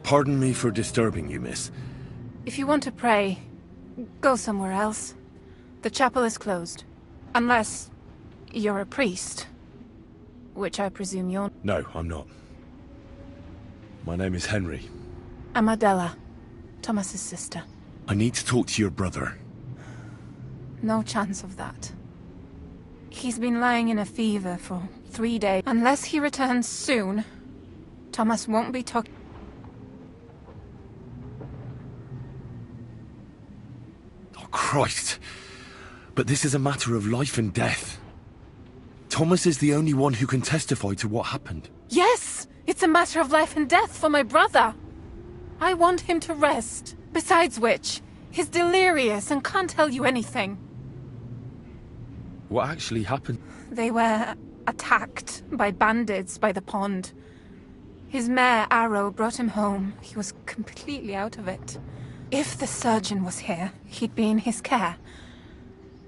Pardon me for disturbing you, miss. If you want to pray, go somewhere else. The chapel is closed. Unless you're a priest. Which I presume you're... No, I'm not. My name is Henry. I'm Adela, Thomas's sister. I need to talk to your brother. No chance of that. He's been lying in a fever for 3 days. Unless he returns soon, Thomas won't be talking... Oh, Christ. But this is a matter of life and death. Thomas is the only one who can testify to what happened. Yes! It's a matter of life and death for my brother. I want him to rest. Besides which, he's delirious and can't tell you anything. What actually happened? They were attacked by bandits by the pond. His mare, Arrow, brought him home. He was completely out of it. If the surgeon was here, he'd be in his care.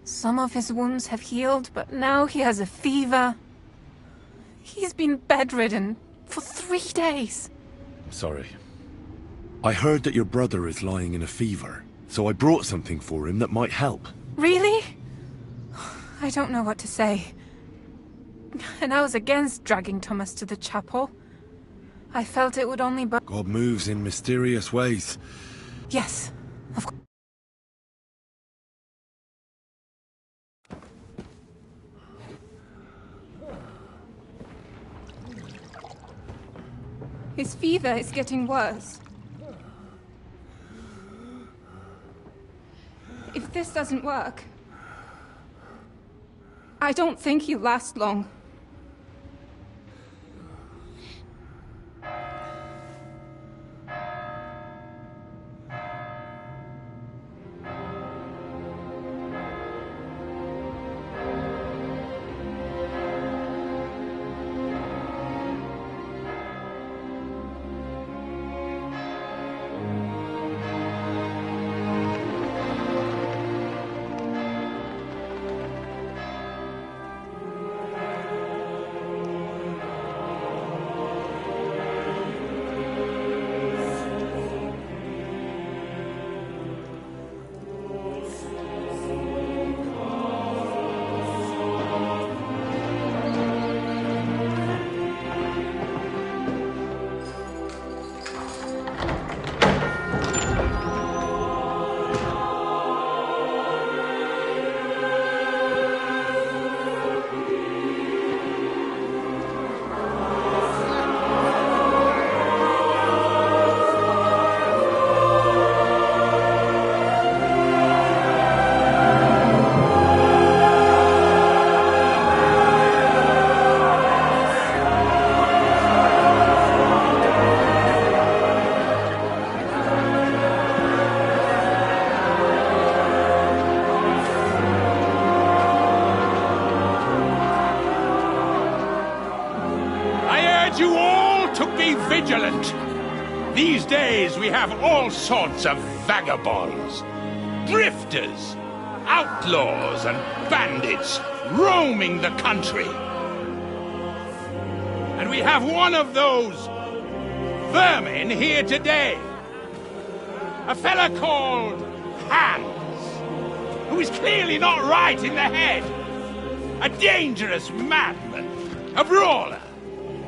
Some of his wounds have healed, but now he has a fever. He's been bedridden for 3 days. I'm sorry. I heard that your brother is lying in a fever, so I brought something for him that might help. Really? I don't know what to say. And I was against dragging Thomas to the chapel. I felt it would only but... God moves in mysterious ways. Yes, of course. His fever is getting worse. If this doesn't work, I don't think he'll last long. These days we have all sorts of vagabonds, drifters, outlaws and bandits roaming the country. And we have one of those vermin here today. A fella called Hans, who is clearly not right in the head. A dangerous madman, a brawler,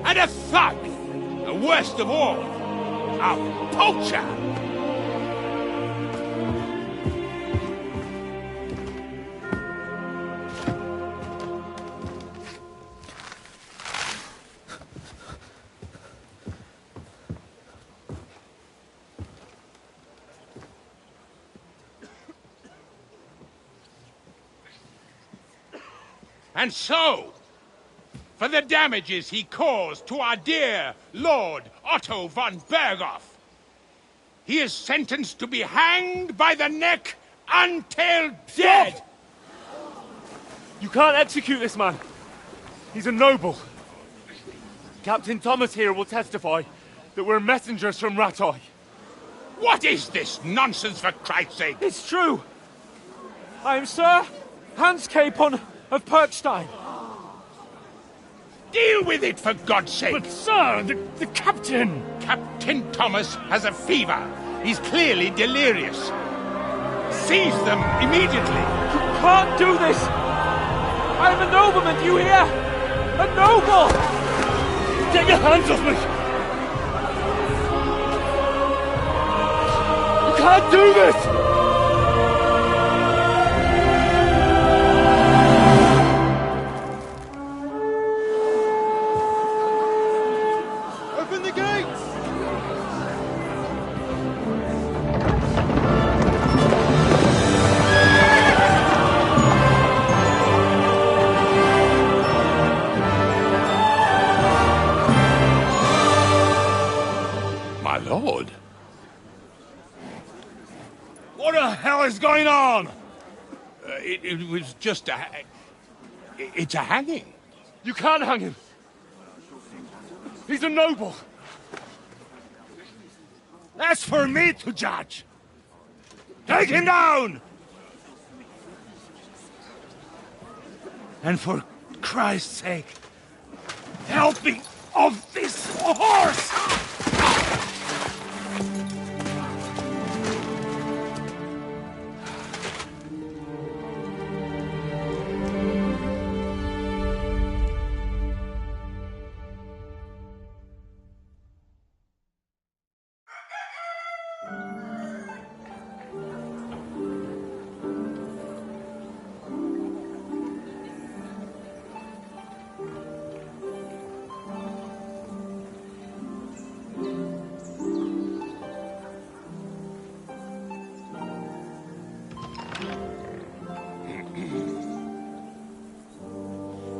and a thug. And worst of all, a poacher! And so, for the damages he caused to our dear Lord Otto von Berghoff, he is sentenced to be hanged by the neck until dead! Stop! You can't execute this man. He's a noble. Captain Thomas here will testify that we're messengers from Rattay. What is this nonsense, for Christ's sake? It's true. I am Sir Hans Capon of Perkstein. Deal with it, for God's sake! But, sir, the captain! Captain Thomas has a fever. He's clearly delirious. Seize them immediately! You can't do this! I'm a nobleman, do you hear? A noble! Get your hands off me! You can't do this! Open the gates! My lord. What the hell is going on? It was just a... It's a hanging. You can't hang him. He's a noble. That's for me to judge. Take him down! And for Christ's sake, help me off this horse!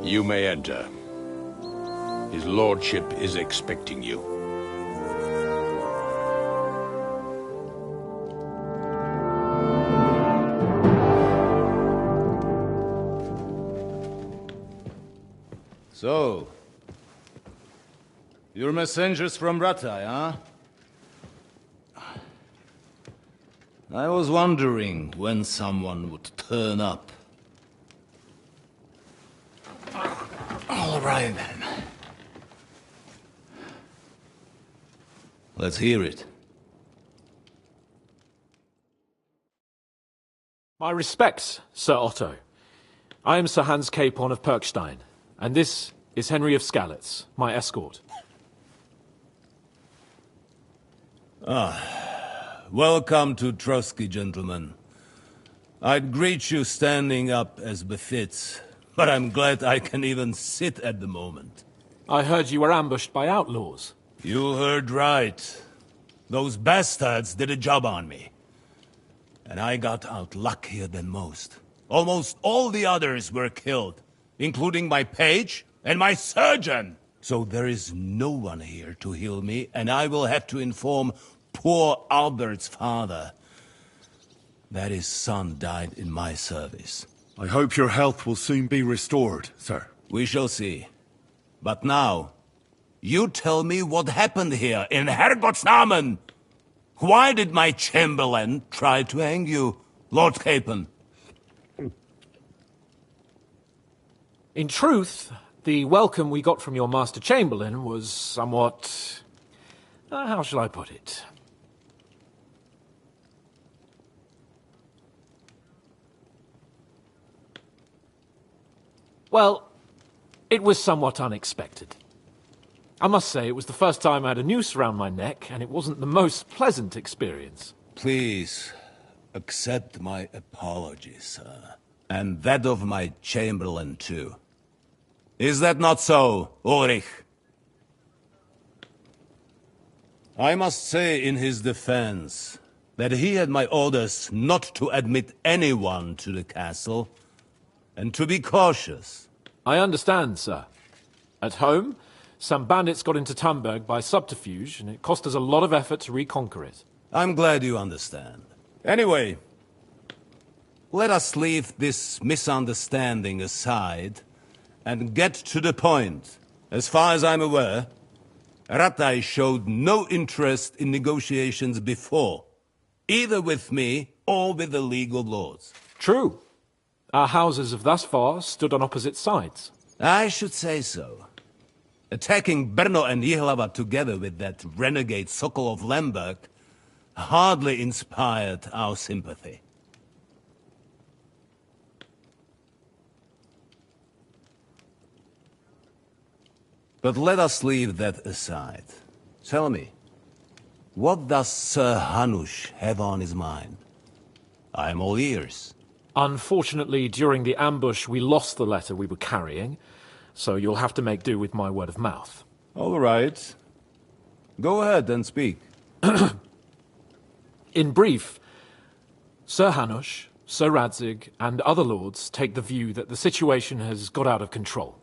You may enter. His lordship is expecting you. So, you're messengers from Rattay, huh? I was wondering when someone would turn up. All right, then. Let's hear it. My respects, Sir Otto. I am Sir Hans Capon of Perkstein, and this is Henry of Skalitz, my escort. Welcome to Trotsky, gentlemen. I'd greet you standing up as befits, but I'm glad I can even sit at the moment. I heard you were ambushed by outlaws. You heard right. Those bastards did a job on me. And I got out luckier than most. Almost all the others were killed, including my page and my surgeon. So there is no one here to heal me, and I will have to inform poor Albert's father that his son died in my service. I hope your health will soon be restored, sir. We shall see. But now, you tell me what happened here in Herrgottsnamen. Why did my chamberlain try to hang you, Lord Capon? In truth, the welcome we got from your Master Chamberlain was somewhat... how shall I put it? Well, it was somewhat unexpected. I must say, it was the first time I had a noose around my neck, and it wasn't the most pleasant experience. Please, accept my apologies, sir. And that of my chamberlain, too. Is that not so, Ulrich? I must say in his defense that he had my orders not to admit anyone to the castle, and to be cautious. I understand, sir. At home, some bandits got into Tamberg by subterfuge, and it cost us a lot of effort to reconquer it. I'm glad you understand. Anyway, let us leave this misunderstanding aside and get to the point. As far as I'm aware, Rattay showed no interest in negotiations before, either with me or with the League of Lords. True. Our houses have thus far stood on opposite sides. I should say so. Attacking Brno and Jihlava together with that renegade Sokol of Lemberg hardly inspired our sympathy. But let us leave that aside. Tell me, what does Sir Hanush have on his mind? I am all ears. Unfortunately, during the ambush, we lost the letter we were carrying, so you'll have to make do with my word of mouth. All right. Go ahead and speak. In brief, Sir Hanush, Sir Radzig, and other lords take the view that the situation has got out of control.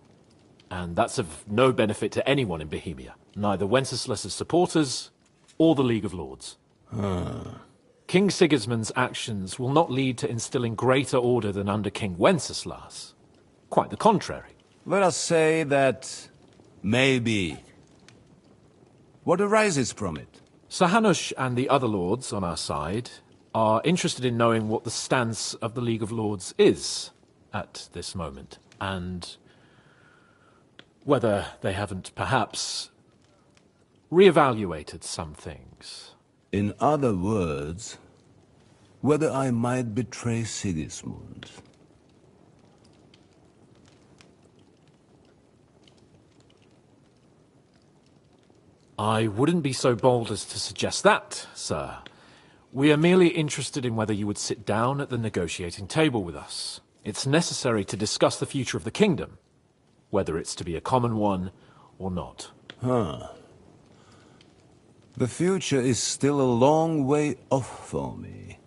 And that's of no benefit to anyone in Bohemia, neither Wenceslas's supporters or the League of Lords. King Sigismund's actions will not lead to instilling greater order than under King Wenceslas. Quite the contrary. Let us say that maybe. What arises from it? Sir Hanush and the other lords on our side are interested in knowing what the stance of the League of Lords is at this moment, and whether they haven't perhaps reevaluated some things. In other words, whether I might betray Sigismund. I wouldn't be so bold as to suggest that, sir. We are merely interested in whether you would sit down at the negotiating table with us. It's necessary to discuss the future of the kingdom, whether it's to be a common one or not. The future is still a long way off for me,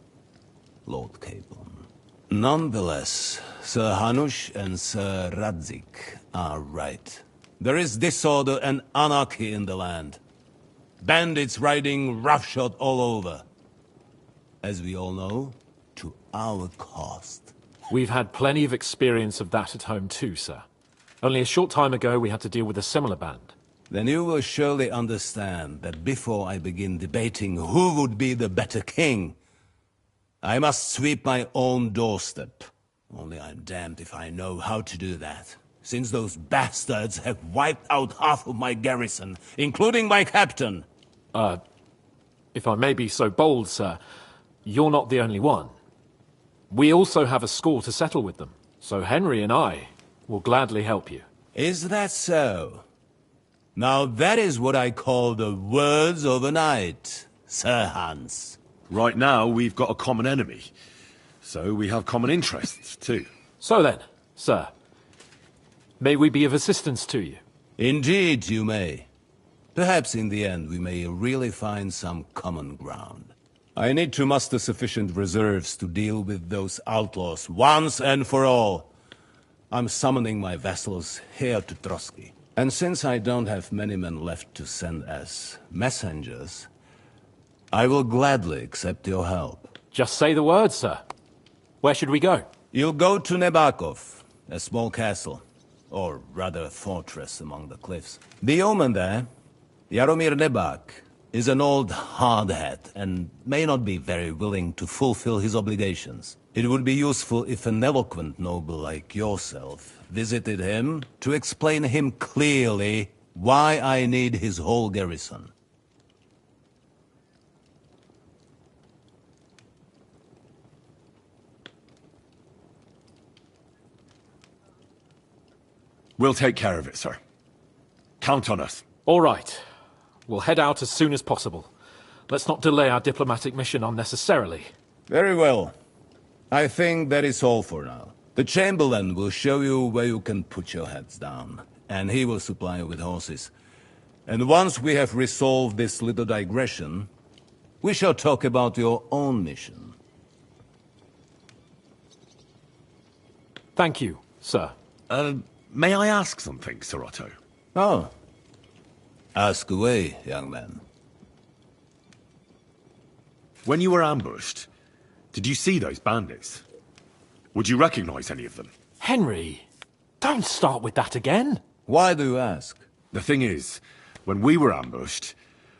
Lord Capon. Nonetheless, Sir Hanush and Sir Radzig are right. There is disorder and anarchy in the land. Bandits riding roughshod all over. As we all know, to our cost. We've had plenty of experience of that at home too, sir. Only a short time ago we had to deal with a similar band. Then you will surely understand that before I begin debating who would be the better king, I must sweep my own doorstep. Only I'm damned if I know how to do that, since those bastards have wiped out half of my garrison, including my captain. If I may be so bold, sir, you're not the only one. We also have a score to settle with them, so Henry and I will gladly help you. Is that so? Now that is what I call the words of a knight, Sir Hans. Right now, we've got a common enemy. So we have common interests, too. So then, sir, may we be of assistance to you? Indeed you may. Perhaps in the end we may really find some common ground. I need to muster sufficient reserves to deal with those outlaws once and for all. I'm summoning my vassals here to Trotsky. And since I don't have many men left to send as messengers, I will gladly accept your help. Just say the word, sir. Where should we go? You'll go to Nebakov, a small castle, or rather a fortress among the cliffs. The yeoman there, Jaromir Nebak, is an old hardhat and may not be very willing to fulfill his obligations. It would be useful if an eloquent noble like yourself visited him to explain him clearly why I need his whole garrison. We'll take care of it, sir. Count on us. All right. We'll head out as soon as possible. Let's not delay our diplomatic mission unnecessarily. Very well. I think that is all for now. The Chamberlain will show you where you can put your heads down, and he will supply you with horses. And once we have resolved this little digression, we shall talk about your own mission. Thank you, sir. May I ask something, Sir Otto? Oh. Ask away, young man. When you were ambushed, did you see those bandits? Would you recognize any of them? Henry, don't start with that again. Why do you ask? The thing is, when we were ambushed,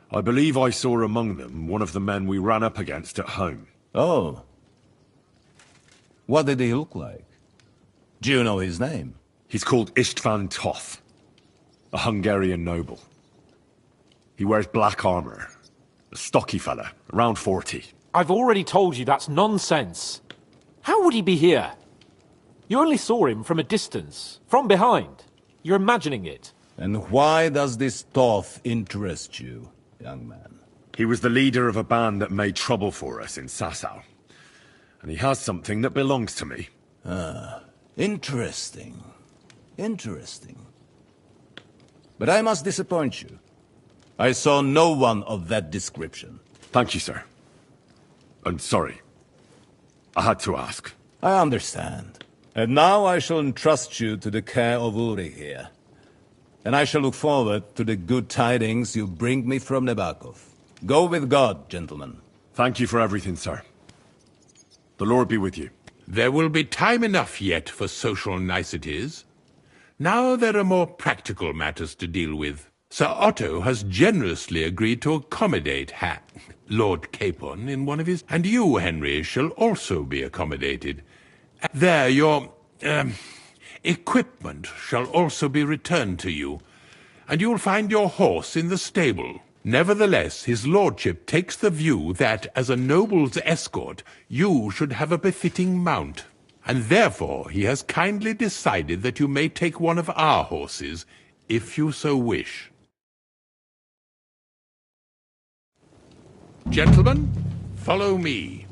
I believe I saw among them one of the men we ran up against at home. Oh. What did he look like? Do you know his name? He's called Istvan Toth. A Hungarian noble. He wears black armor. A stocky fella, around 40. I've already told you that's nonsense. How would he be here? You only saw him from a distance, from behind. You're imagining it. And why does this Thoth interest you, young man? He was the leader of a band that made trouble for us in Sasau. And he has something that belongs to me. Interesting. Interesting. But I must disappoint you. I saw no one of that description. Thank you, sir. I'm sorry. I had to ask. I understand. And now I shall entrust you to the care of Uri here. And I shall look forward to the good tidings you bring me from Nebakov. Go with God, gentlemen. Thank you for everything, sir. The Lord be with you. There will be time enough yet for social niceties. Now there are more practical matters to deal with. Sir Otto has generously agreed to accommodate Lord Capon in one of his... And you, Henry, shall also be accommodated. There, your equipment shall also be returned to you, and you'll find your horse in the stable. Nevertheless, his lordship takes the view that, as a noble's escort, you should have a befitting mount, and therefore he has kindly decided that you may take one of our horses, if you so wish. Gentlemen, follow me.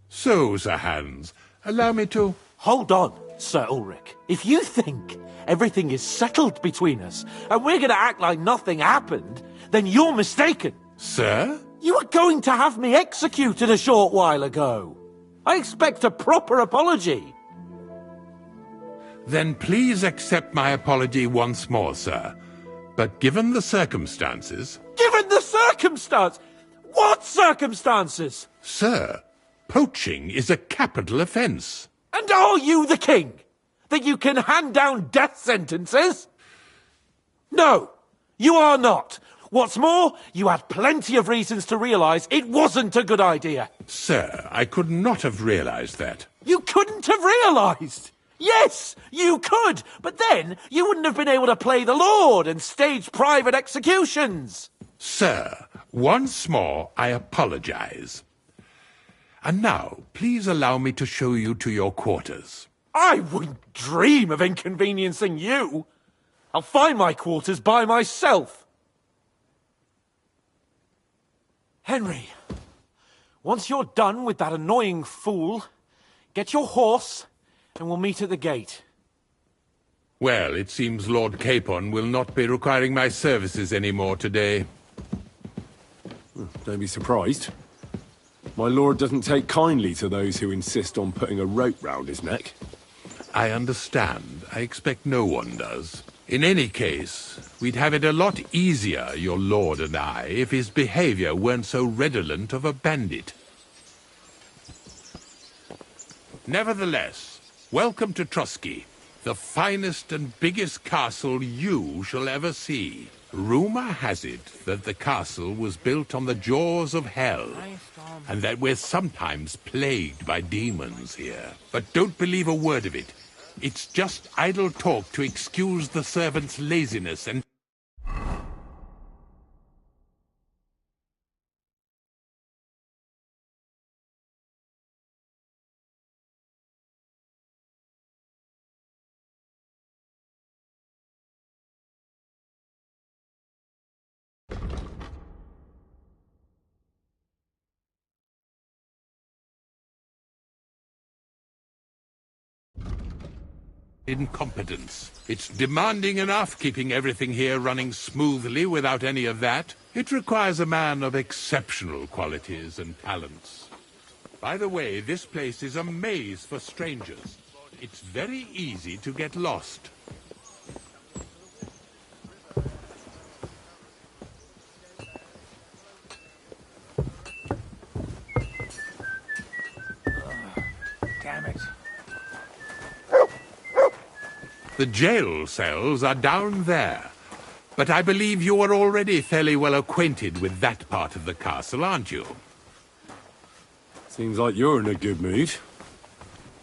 So, Sir Hans, allow me to... Hold on, Sir Ulrich. If you think everything is settled between us, and we're going to act like nothing happened, then you're mistaken. Sir? You were going to have me executed a short while ago. I expect a proper apology. Then please accept my apology once more, sir. But given the circumstances... Given the circumstance? What circumstances? Sir, poaching is a capital offence. And are you the king? That you can hand down death sentences? No, you are not. What's more, you had plenty of reasons to realise it wasn't a good idea. Sir, I could not have realised that. You couldn't have realised? Yes, you could, but then you wouldn't have been able to play the Lord and stage private executions. Sir, once more I apologise. And now, please allow me to show you to your quarters. I wouldn't dream of inconveniencing you. I'll find my quarters by myself. Henry, once you're done with that annoying fool, get your horse and we'll meet at the gate. Well, it seems Lord Capon will not be requiring my services anymore today. Don't be surprised. My lord doesn't take kindly to those who insist on putting a rope round his neck. I understand. I expect no one does. In any case, we'd have it a lot easier, your lord and I, if his behavior weren't so redolent of a bandit. Nevertheless, welcome to Trotsky, the finest and biggest castle you shall ever see. Rumor has it that the castle was built on the jaws of hell, and that we're sometimes plagued by demons here. But don't believe a word of it. It's just idle talk to excuse the servants' laziness and... incompetence. It's demanding enough keeping everything here running smoothly without any of that. It requires a man of exceptional qualities and talents. By the way, this place is a maze for strangers. It's very easy to get lost. Damn it. The jail cells are down there. But I believe you are already fairly well acquainted with that part of the castle, aren't you? Seems like you're in a good mood.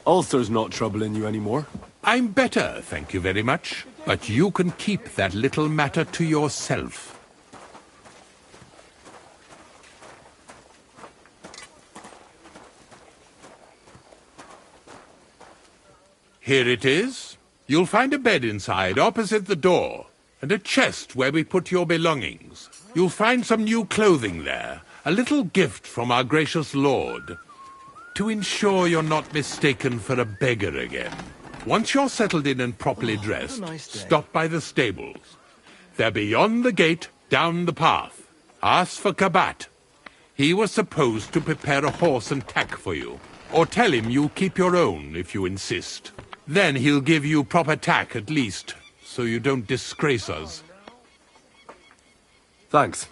Ulster's not troubling you anymore. I'm better, thank you very much. But you can keep that little matter to yourself. Here it is. You'll find a bed inside, opposite the door, and a chest where we put your belongings. You'll find some new clothing there, a little gift from our gracious lord, to ensure you're not mistaken for a beggar again. Once you're settled in and properly dressed, stop by the stables. They're beyond the gate, down the path. Ask for Kabat. He was supposed to prepare a horse and tack for you. Or tell him you'll keep your own if you insist. Then he'll give you proper tack at least, so you don't disgrace us. Thanks.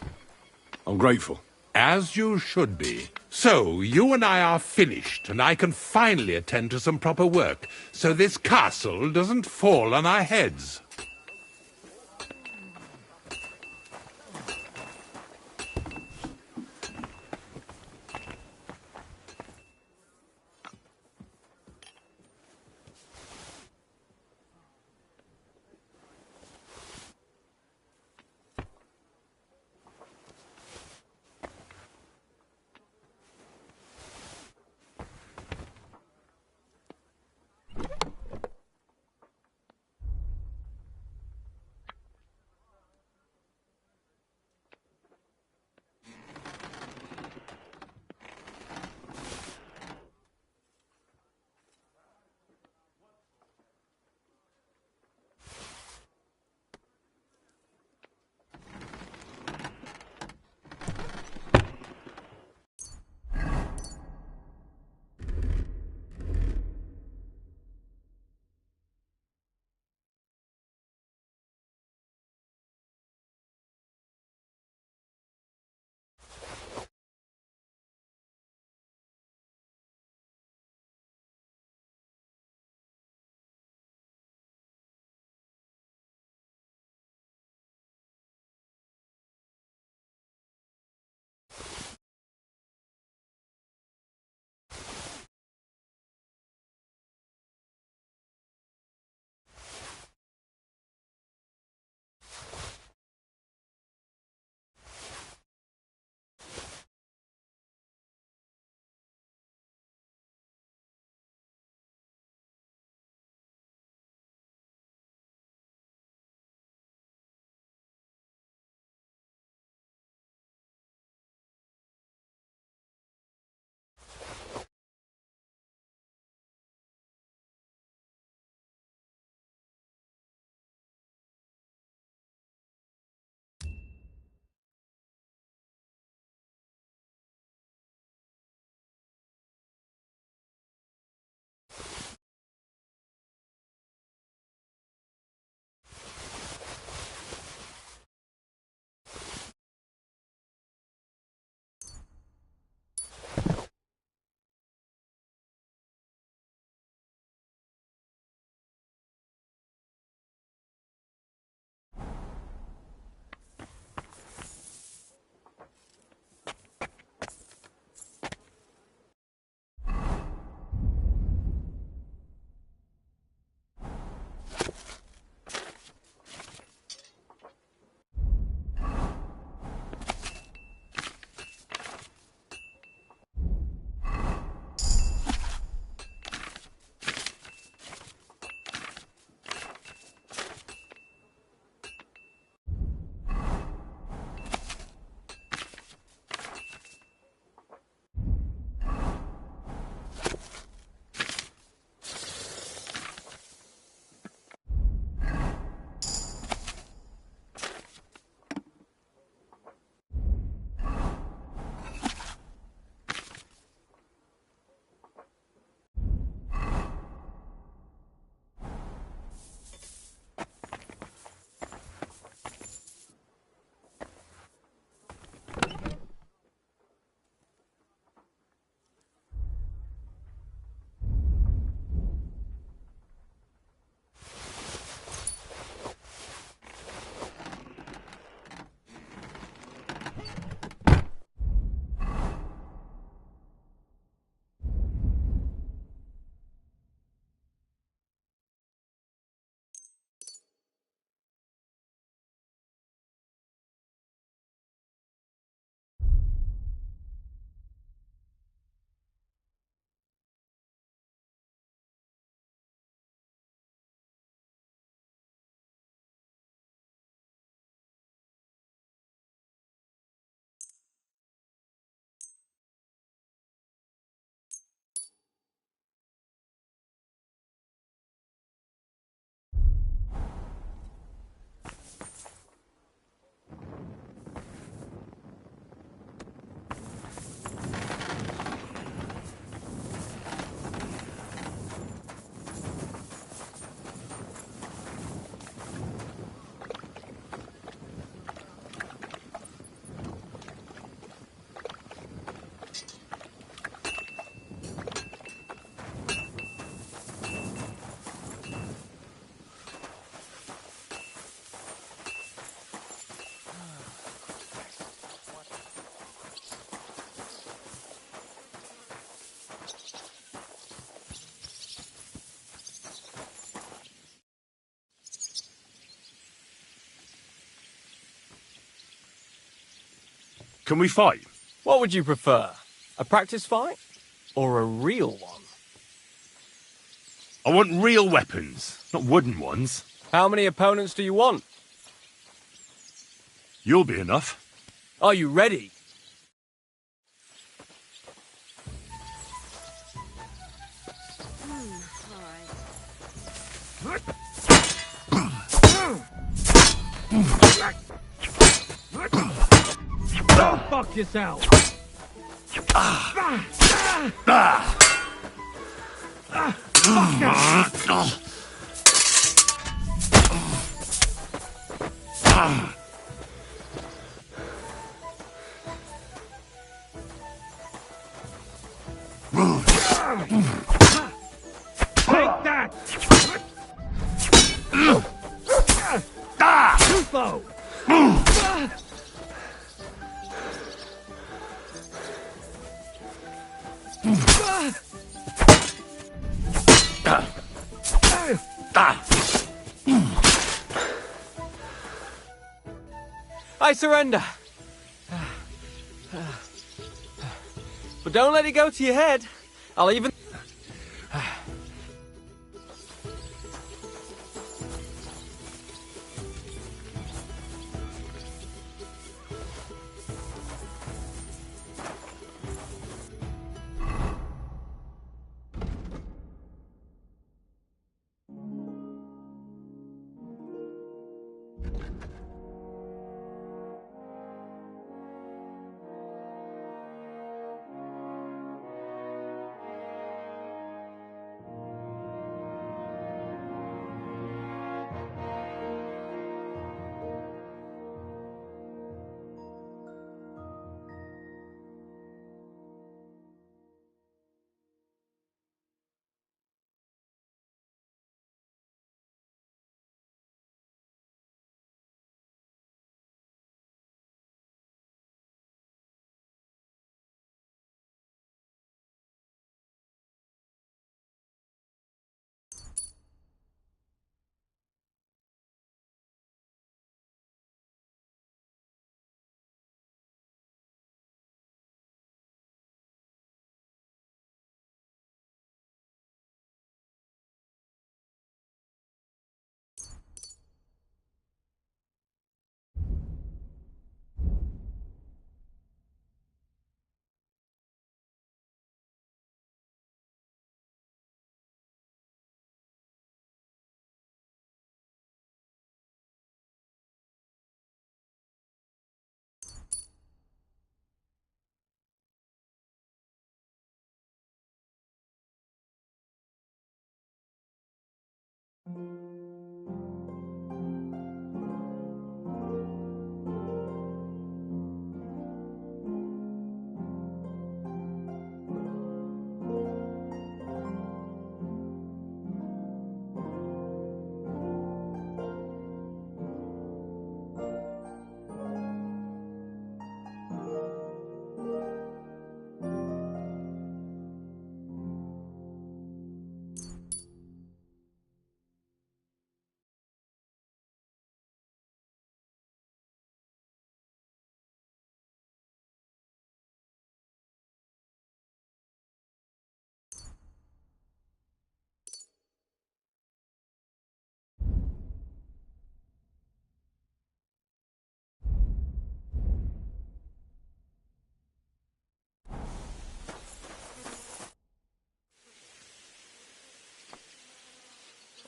I'm grateful. As you should be. So, you and I are finished, and I can finally attend to some proper work, so this castle doesn't fall on our heads. Can we fight? What would you prefer? A practice fight? Or a real one? I want real weapons, not wooden ones. How many opponents do you want? You'll be enough. Are you ready? Go fuck yourself! Take that! Tufo! I surrender. But don't let it go to your head. I'll even...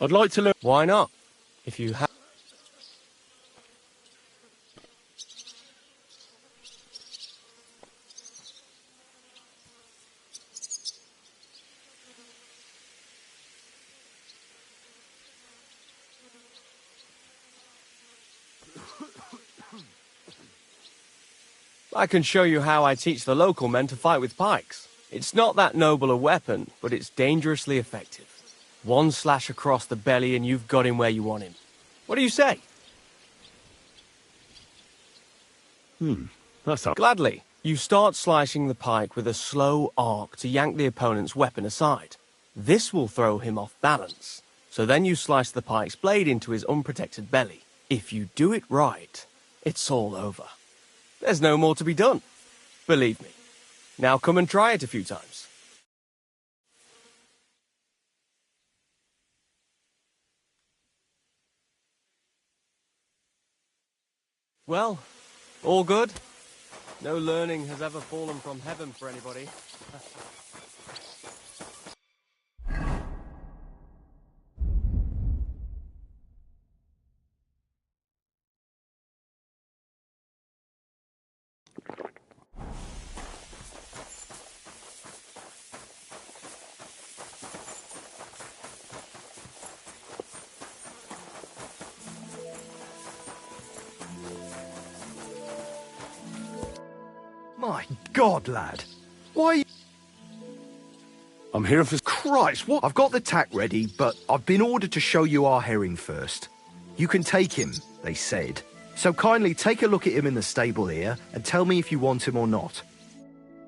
I'd like to learn... Why not? If you have... I can show you how I teach the local men to fight with pikes. It's not that noble a weapon, but it's dangerously effective. One slash across the belly and you've got him where you want him. What do you say? That's up. Gladly. You start slicing the pike with a slow arc to yank the opponent's weapon aside. This will throw him off balance. So then you slice the pike's blade into his unprotected belly. If you do it right, it's all over. There's no more to be done. Believe me. Now come and try it a few times. Well, all good? No learning has ever fallen from heaven for anybody. My God, lad. Why? I'm here for... Christ, what? I've got the tack ready, but I've been ordered to show you our herring first. You can take him, they said. So kindly take a look at him in the stable here and tell me if you want him or not.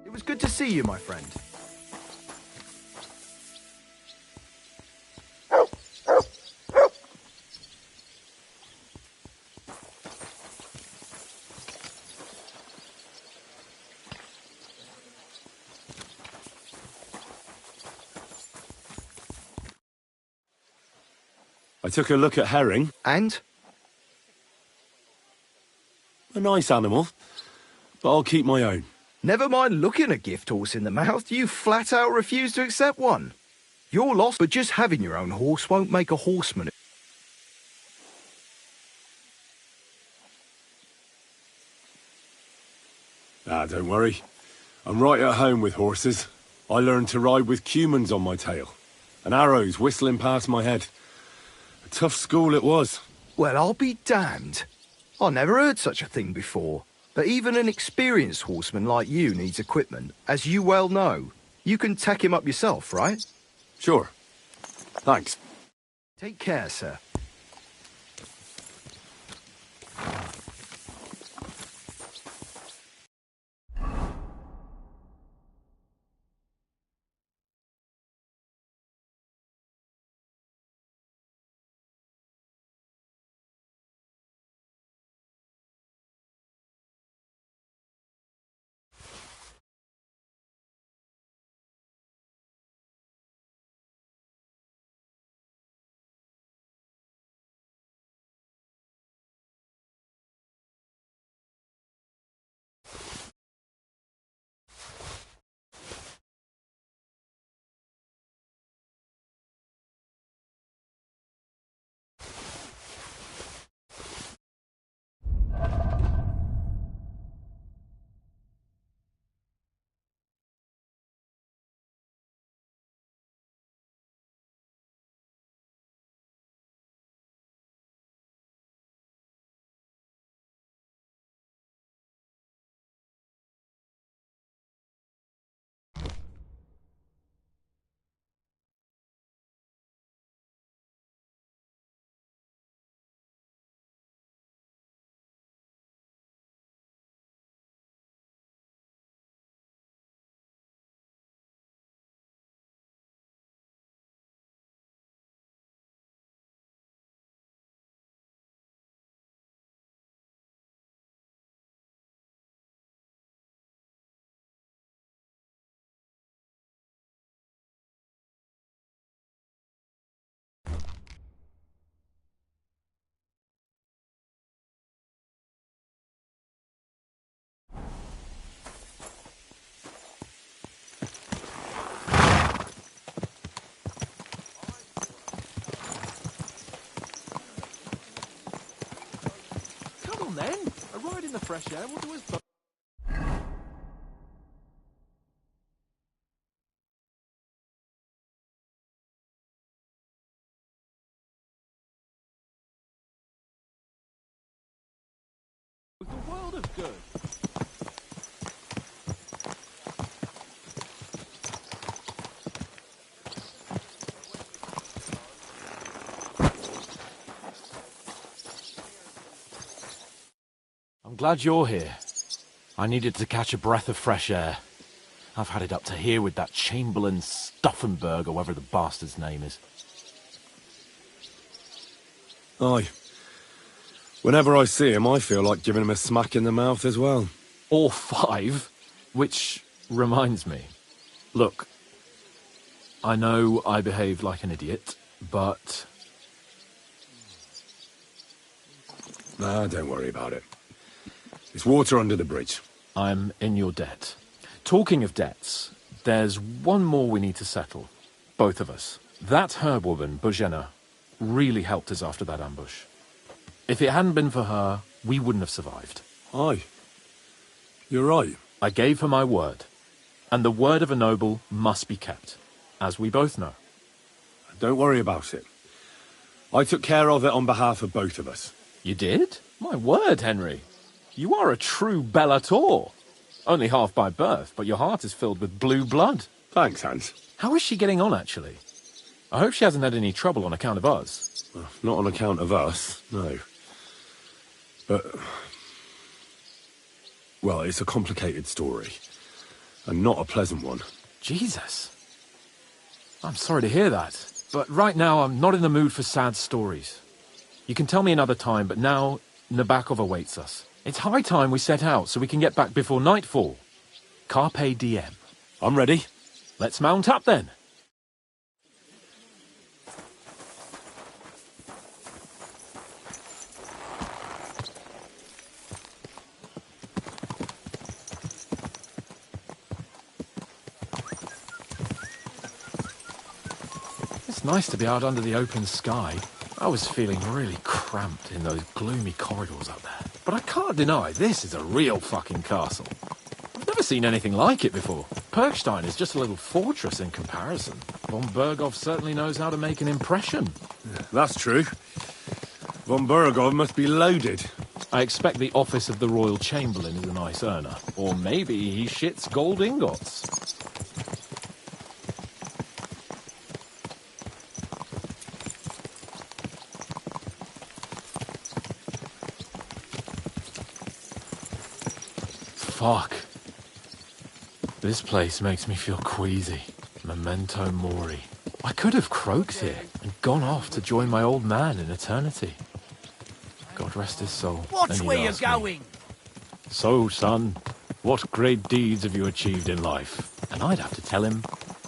It was good to see you, my friend. I took a look at herring. And? A nice animal, but I'll keep my own. Never mind looking a gift horse in the mouth, you flat out refuse to accept one. You're lost, but just having your own horse won't make a horseman. Ah, don't worry. I'm right at home with horses. I learned to ride with cumans on my tail, and arrows whistling past my head. A tough school it was. Well, I'll be damned. I never heard such a thing before. But even an experienced horseman like you needs equipment, as you well know. You can tack him up yourself, right? Sure. Thanks. Take care, sir. Then, a ride in the fresh air will do us both. The world of good. I'm glad you're here. I needed to catch a breath of fresh air. I've had it up to here with that Chamberlain Stuffenberg, or whatever the bastard's name is. Aye. Whenever I see him, I feel like giving him a smack in the mouth as well. Or 5. Which reminds me. Look, I know I behaved like an idiot, but... Nah, don't worry about it. It's water under the bridge. I'm in your debt. Talking of debts, there's one more we need to settle. Both of us. That herbwoman, Bojena, really helped us after that ambush. If it hadn't been for her, we wouldn't have survived. Aye. You're right. I gave her my word. And the word of a noble must be kept, as we both know. Don't worry about it. I took care of it on behalf of both of us. You did? My word, Henry. You are a true bellator. Only half by birth, but your heart is filled with blue blood. Thanks, Hans. How is she getting on, actually? I hope she hasn't had any trouble on account of us. Well, not on account of us, no. But... well, it's a complicated story. And not a pleasant one. Jesus. I'm sorry to hear that. But right now, I'm not in the mood for sad stories. You can tell me another time, but now Nabokov awaits us. It's high time we set out so we can get back before nightfall. Carpe diem. I'm ready. Let's mount up then. It's nice to be out under the open sky. I was feeling really cramped in those gloomy corridors up there. But I can't deny, this is a real fucking castle. I've never seen anything like it before. Perkstein is just a little fortress in comparison. Von Berghoff certainly knows how to make an impression. That's true. Von Berghoff must be loaded. I expect the office of the Royal Chamberlain is a nice earner. Or maybe he shits gold ingots. Fuck. This place makes me feel queasy. Memento mori. I could have croaked here and gone off to join my old man in eternity. God rest his soul. Watch where you're going! So, son, what great deeds have you achieved in life? And I'd have to tell him,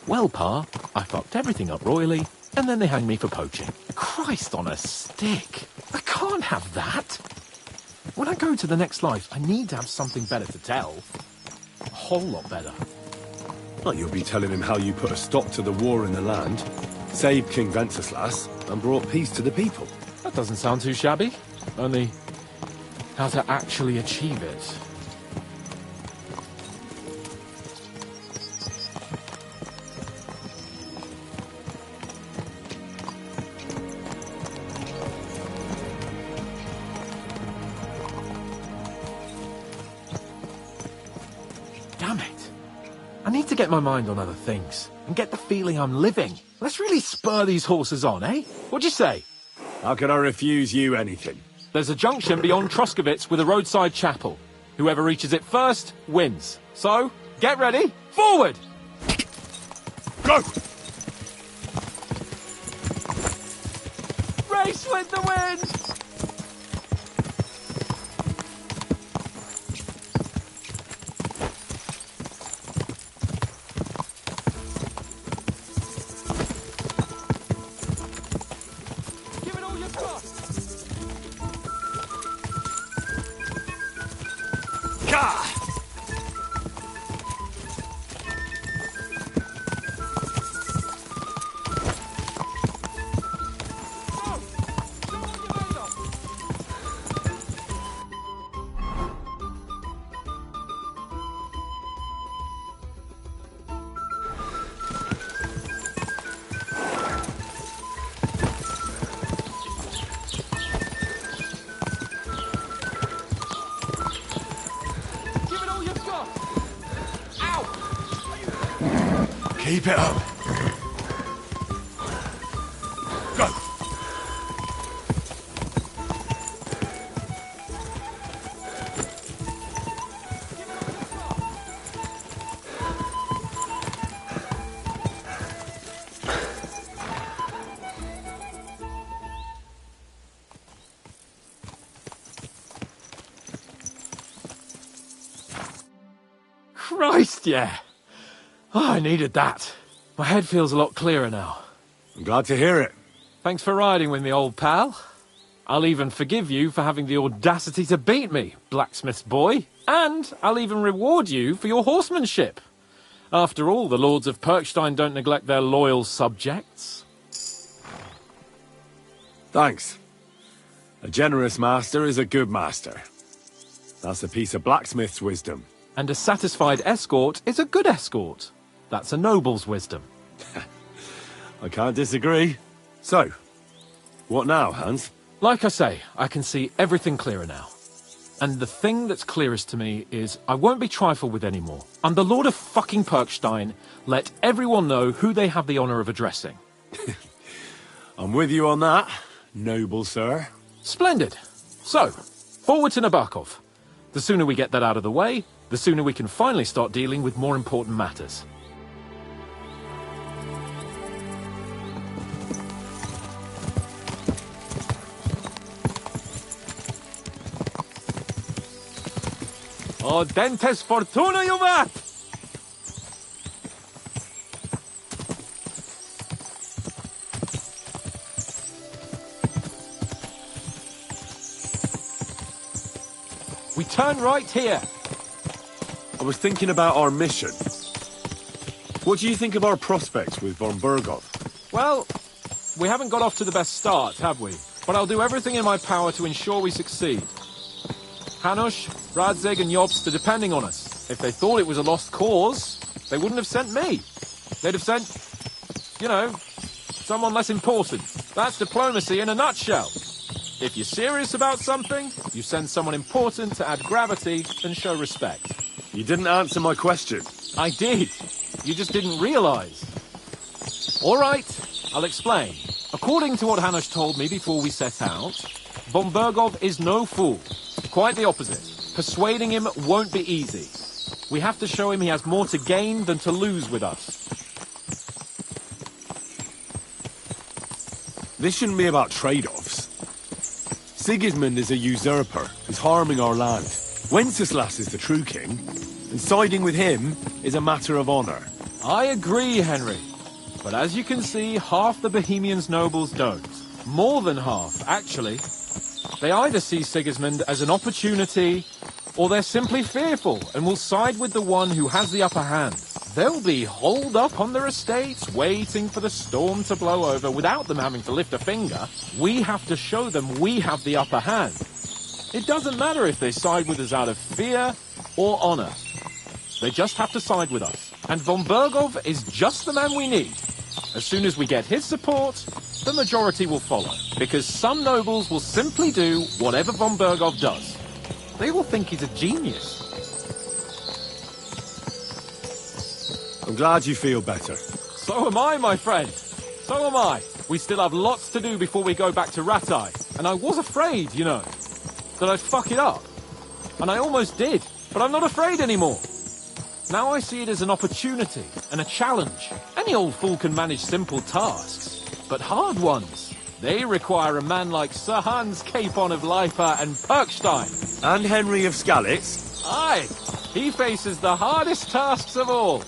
well, Pa, I fucked everything up royally, and then they hanged me for poaching. Christ on a stick. I can't have that. When I go to the next life, I need to have something better to tell. A whole lot better. Well, you'll be telling him how you put a stop to the war in the land, saved King Wenceslas, and brought peace to the people. That doesn't sound too shabby. Only, how to actually achieve it. Damn it. I need to get my mind on other things, and get the feeling I'm living. Let's really spur these horses on, eh? What'd you say? How can I refuse you anything? There's a junction beyond Troskovitz with a roadside chapel. Whoever reaches it first, wins. So, get ready, forward! Go! Race with the wind! Keep it up. Go! Christ, yeah. Oh, I needed that. My head feels a lot clearer now. I'm glad to hear it. Thanks for riding with me, old pal. I'll even forgive you for having the audacity to beat me, blacksmith's boy. And I'll even reward you for your horsemanship. After all, the lords of Perkstein don't neglect their loyal subjects. Thanks. A generous master is a good master. That's a piece of blacksmith's wisdom. And a satisfied escort is a good escort. That's a noble's wisdom. I can't disagree. So, what now, Hans? Like I say, I can see everything clearer now. And the thing that's clearest to me is I won't be trifled with anymore. I'm the Lord of fucking Perkstein. Let everyone know who they have the honour of addressing. I'm with you on that, noble sir. Splendid. So, forward to Nabokov. The sooner we get that out of the way, the sooner we can finally start dealing with more important matters. Audentes fortuna juvat! We turn right here. I was thinking about our mission. What do you think of our prospects with von Berghoff? Well, we haven't got off to the best start, have we? But I'll do everything in my power to ensure we succeed. Hanush, Radzig and Jobst are depending on us. If they thought it was a lost cause, they wouldn't have sent me. They'd have sent, you know, someone less important. That's diplomacy in a nutshell. If you're serious about something, you send someone important to add gravity and show respect. You didn't answer my question. I did. You just didn't realise. All right, I'll explain. According to what Hanush told me before we set out, von Berghoff is no fool. Quite the opposite. Persuading him won't be easy. We have to show him he has more to gain than to lose with us. This shouldn't be about trade-offs. Sigismund is a usurper who's harming our land. Wenceslas is the true king, and siding with him is a matter of honor. I agree, Henry. But as you can see, half the Bohemians' nobles don't. More than half, actually. They either see Sigismund as an opportunity, or they're simply fearful and will side with the one who has the upper hand. They'll be holed up on their estates, waiting for the storm to blow over without them having to lift a finger. We have to show them we have the upper hand. It doesn't matter if they side with us out of fear or honor. They just have to side with us. And von Berghoff is just the man we need. As soon as we get his support, the majority will follow. Because some nobles will simply do whatever von Berghoff does. They all think he's a genius. I'm glad you feel better. So am I, my friend. So am I. We still have lots to do before we go back to Rattay. And I was afraid, you know, that I'd fuck it up. And I almost did. But I'm not afraid anymore. Now I see it as an opportunity and a challenge. Any old fool can manage simple tasks. But hard ones, they require a man like Sir Hans Capon of Lipa and Perkstein. And Henry of Skalitz. Aye, he faces the hardest tasks of all.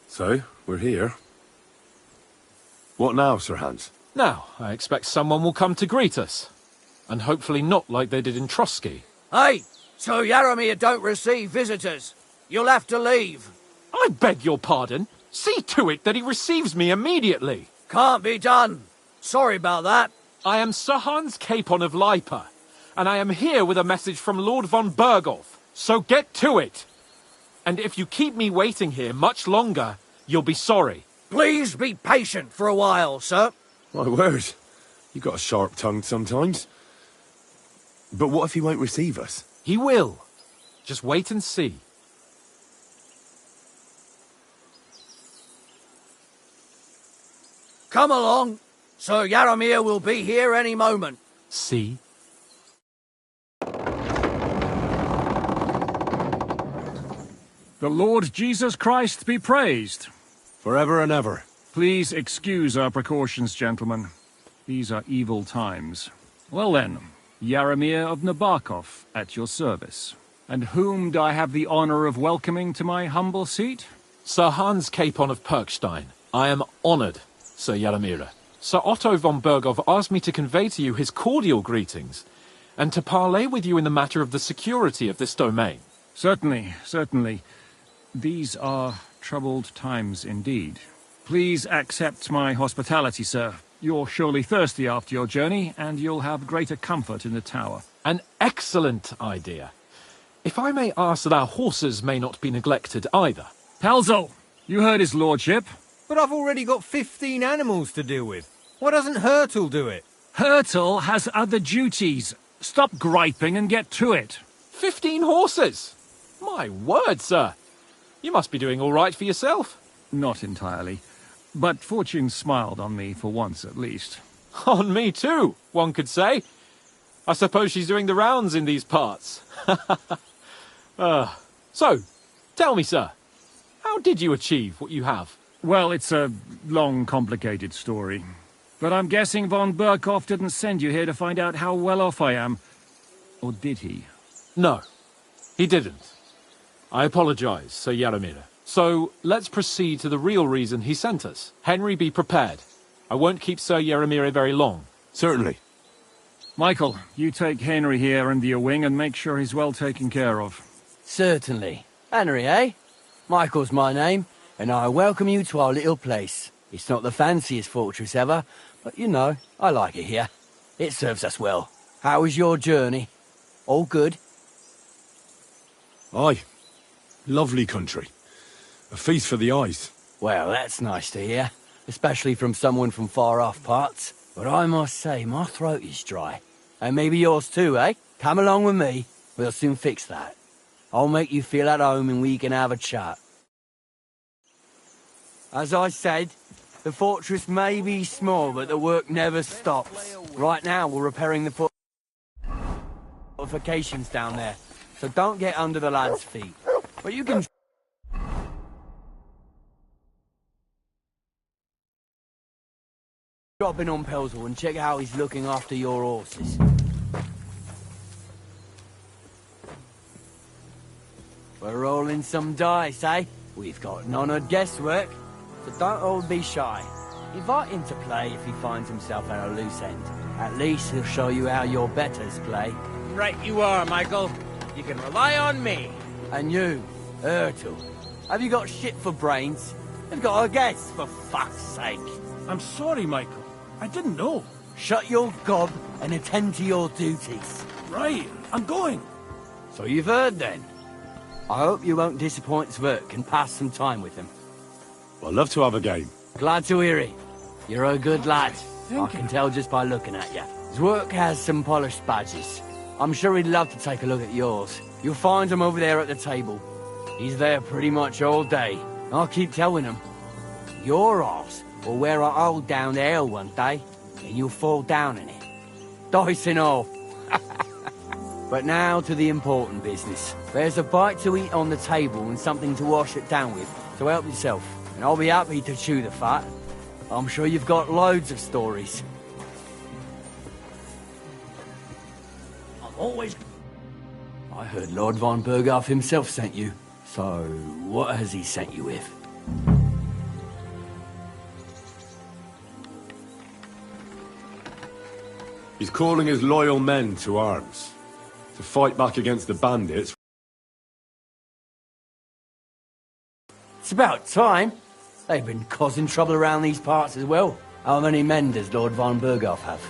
So, we're here. What now, Sir Hans? Now, I expect someone will come to greet us. And hopefully not like they did in Trotsky. Hey, so Jaromir don't receive visitors. You'll have to leave. I beg your pardon. See to it that he receives me immediately. Can't be done. Sorry about that. I am Sir Hans Capon of Lipa, and I am here with a message from Lord von Berghoff. So get to it. And if you keep me waiting here much longer, you'll be sorry. Please be patient for a while, sir. My word. You got a sharp tongue sometimes. But what if he won't receive us? He will. Just wait and see. Come along. Sir Jaromir will be here any moment. See? The Lord Jesus Christ be praised. Forever and ever. Please excuse our precautions, gentlemen. These are evil times. Well then, Yaramir of Nabokov at your service. And whom do I have the honor of welcoming to my humble seat? Sir Hans Capon of Perkstein. I am honored, Sir Yaramir. Sir Otto von Berghoff asked me to convey to you his cordial greetings, and to parley with you in the matter of the security of this domain. Certainly, certainly. These are troubled times indeed. Please accept my hospitality, sir. You're surely thirsty after your journey, and you'll have greater comfort in the tower. An excellent idea. If I may ask that our horses may not be neglected either. Palzo, you heard his lordship. But I've already got 15 animals to deal with. Why doesn't Hurtle do it? Hurtle has other duties. Stop griping and get to it. 15 horses? My word, sir. You must be doing all right for yourself. Not entirely. But fortune smiled on me for once at least. On me too, one could say. I suppose she's doing the rounds in these parts. So, tell me, sir, how did you achieve what you have? Well, it's a long, complicated story. But I'm guessing von Berghoff didn't send you here to find out how well off I am. Or did he? No, he didn't. I apologize, Sir Yaramir. So, let's proceed to the real reason he sent us. Henry, be prepared. I won't keep Sir Yaramir very long. Certainly. Michael, you take Henry here under your wing and make sure he's well taken care of. Certainly. Henry, eh? Michael's my name, and I welcome you to our little place. It's not the fanciest fortress ever, but you know, I like it here. It serves us well. How was your journey? All good? Aye. Lovely country. A feast for the eyes. Well, that's nice to hear, especially from someone from far-off parts. But I must say, my throat is dry. And maybe yours too, eh? Come along with me. We'll soon fix that. I'll make you feel at home and we can have a chat. As I said, the fortress may be small, but the work never stops. Right now, we're repairing the fortifications down there, so don't get under the lad's feet. But you can... drop in on Pelzel and check how he's looking after your horses. We're rolling some dice, eh? We've got none of guesswork, so don't all be shy. Invite him to play if he finds himself at a loose end. At least he'll show you how your betters play. Right you are, Michael. You can rely on me. And you, Ertl, have you got shit for brains? You've got a guess, for fuck's sake. I'm sorry, Michael. I didn't know. Shut your gob and attend to your duties. Right, I'm going. So you've heard then. I hope you won't disappoint Sverk and pass some time with him. I'd love to have a game. Glad to hear it. You're a good lad. Thank I can tell just by looking at you. Zwerk has some polished badges. I'm sure he'd love to take a look at yours. You'll find him over there at the table. He's there pretty much all day. I'll keep telling him. Your arse will wear a hole down the ale one day, and you'll fall down in it. Dice and all. But now to the important business. There's a bite to eat on the table and something to wash it down with, so help yourself. And I'll be happy to chew the fat. I'm sure you've got loads of stories. I'm always... I heard Lord von Berghoff himself sent you. So, what has he sent you with? He's calling his loyal men to arms. To fight back against the bandits. It's about time. They've been causing trouble around these parts as well. How many men does Lord von Berghoff have?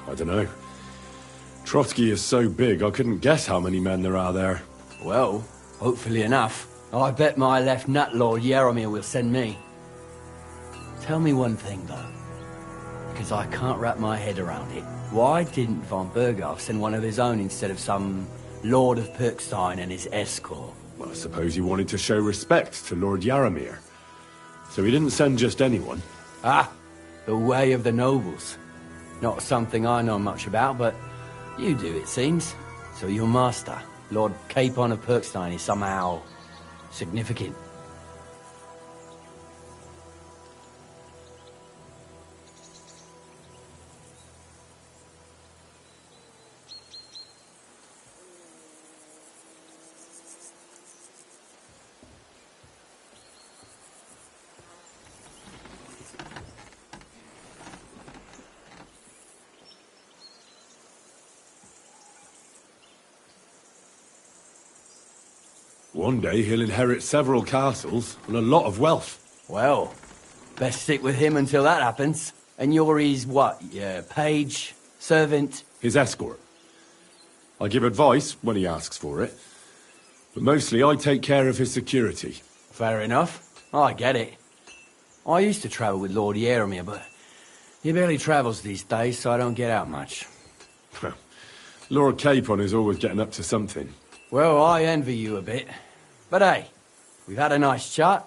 I don't know. Trotsky is so big, I couldn't guess how many men there are there. Well, hopefully enough. I bet my left nut Lord Yaramir will send me. Tell me one thing, though. Because I can't wrap my head around it. Why didn't von Berghoff send one of his own instead of some Lord of Perkstein and his escort? Well, I suppose he wanted to show respect to Lord Yaramir. So he didn't send just anyone. Ah, the way of the nobles. Not something I know much about, but you do, it seems. So your master, Lord Capon of Perkstein, is somehow significant. One day he'll inherit several castles and a lot of wealth. Well, best stick with him until that happens. And you're his what? Yeah, page, servant? His escort. I give advice when he asks for it, but mostly I take care of his security. Fair enough. I get it. I used to travel with Lord Yeremir, but he barely travels these days, so I don't get out much. Lord Capon is always getting up to something. Well, I envy you a bit. But hey, we've had a nice chat.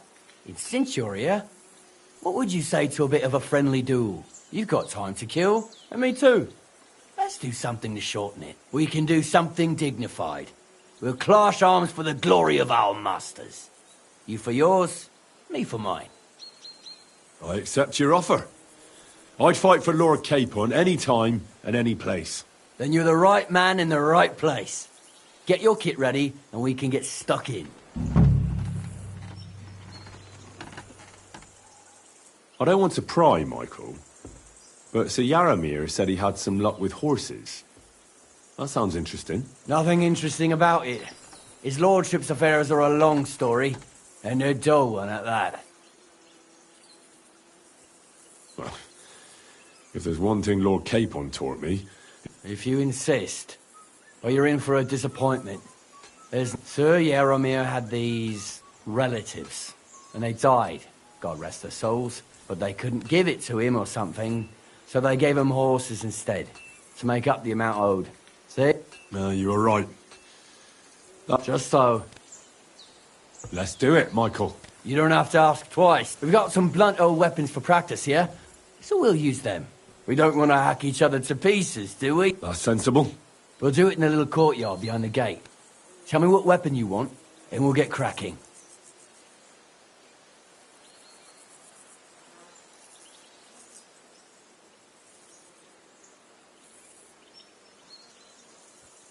And since you're here, what would you say to a bit of a friendly duel? You've got time to kill, and me too. Let's do something to shorten it. We can do something dignified. We'll clash arms for the glory of our masters. You for yours, me for mine. I accept your offer. I'd fight for Lord Capon any time and any place. Then you're the right man in the right place. Get your kit ready, and we can get stuck in. I don't want to pry, Michael, but Sir Yaramir said he had some luck with horses. That sounds interesting. Nothing interesting about it. His lordship's affairs are a long story, and they're a dull one at that. Well, if there's one thing Lord Capon taught me... If you insist, or you're in for a disappointment. Sir Yaramir had these relatives, and they died, God rest their souls, but they couldn't give it to him or something, so they gave him horses instead, to make up the amount owed. See? No, you were right. Just so. Let's do it, Michael. You don't have to ask twice. We've got some blunt old weapons for practice here, so we'll use them. We don't want to hack each other to pieces, do we? That's sensible. We'll do it in a little courtyard behind the gate. Tell me what weapon you want, and we'll get cracking.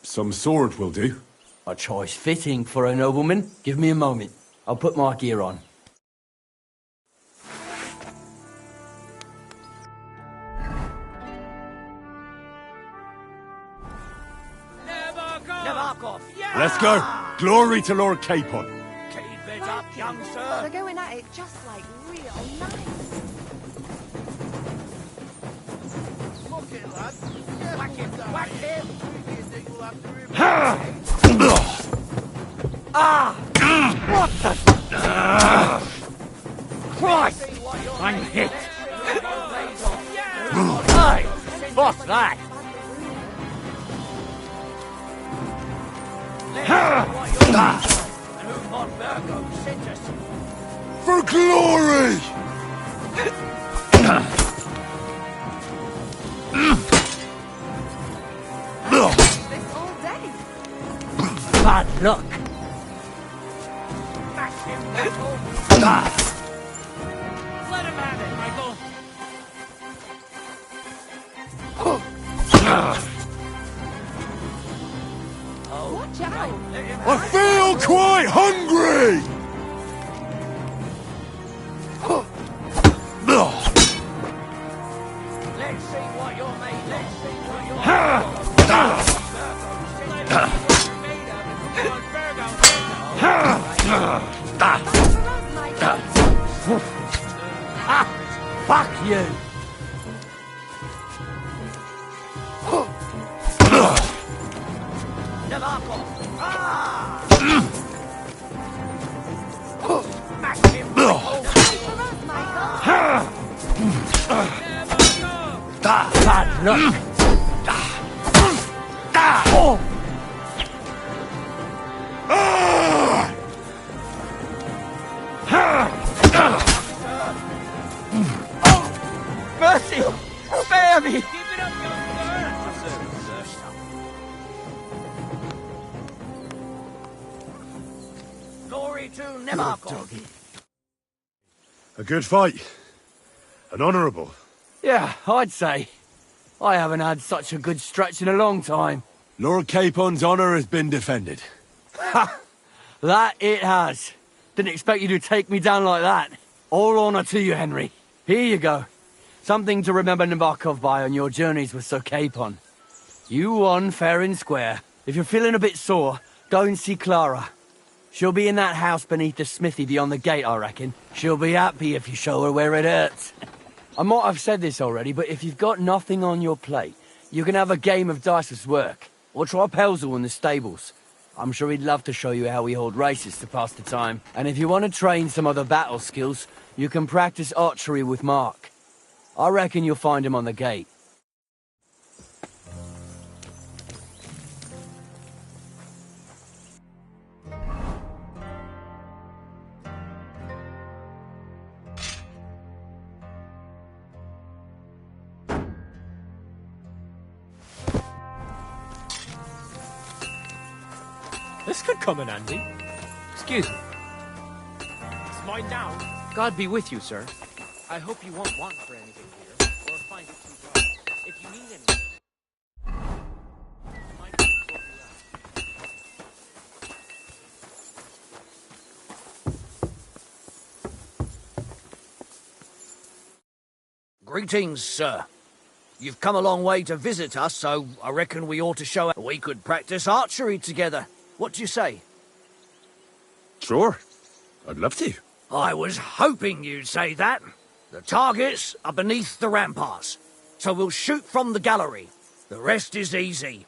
Some sword will do. A choice fitting for a nobleman. Give me a moment. I'll put my gear on. Let's go. Glory to Lord Capon. Keep it up, young sir. They're going at it just like real nice. Look it, lad. Whack him, whack him. What the? Christ! I'm hit. Hey, what's that? For glory! Bad luck. Let him have it, Michael. Watch out! I feel quite hungry! Let's see what you're made. Let's see what you're made. Fuck you! Bad luck! Mercy! Spare me! to Nemarkov. A good fight. An honourable. Yeah, I'd say. I haven't had such a good stretch in a long time. Lord Capon's honour has been defended. Ha! That it has. Didn't expect you to take me down like that. All honour to you, Henry. Here you go. Something to remember Nabokov by on your journeys with Sir Capon. You won fair and square. If you're feeling a bit sore, go and see Clara. She'll be in that house beneath the smithy beyond the gate, I reckon. She'll be happy if you show her where it hurts. I might have said this already, but if you've got nothing on your plate, you can have a game of dice's work. Or try Pelzel in the stables. I'm sure he'd love to show you how we hold races to pass the time. And if you want to train some other battle skills, you can practice archery with Mark. I reckon you'll find him on the gate. This could come in handy. Excuse me. It's mine now. God be with you, sir. I hope you won't want for anything here, or find it too dark. If you need anything... Greetings, sir. You've come a long way to visit us, so I reckon we ought to show we could practice archery together. What do you say? Sure. I'd love to. I was hoping you'd say that. The targets are beneath the ramparts, so we'll shoot from the gallery. The rest is easy.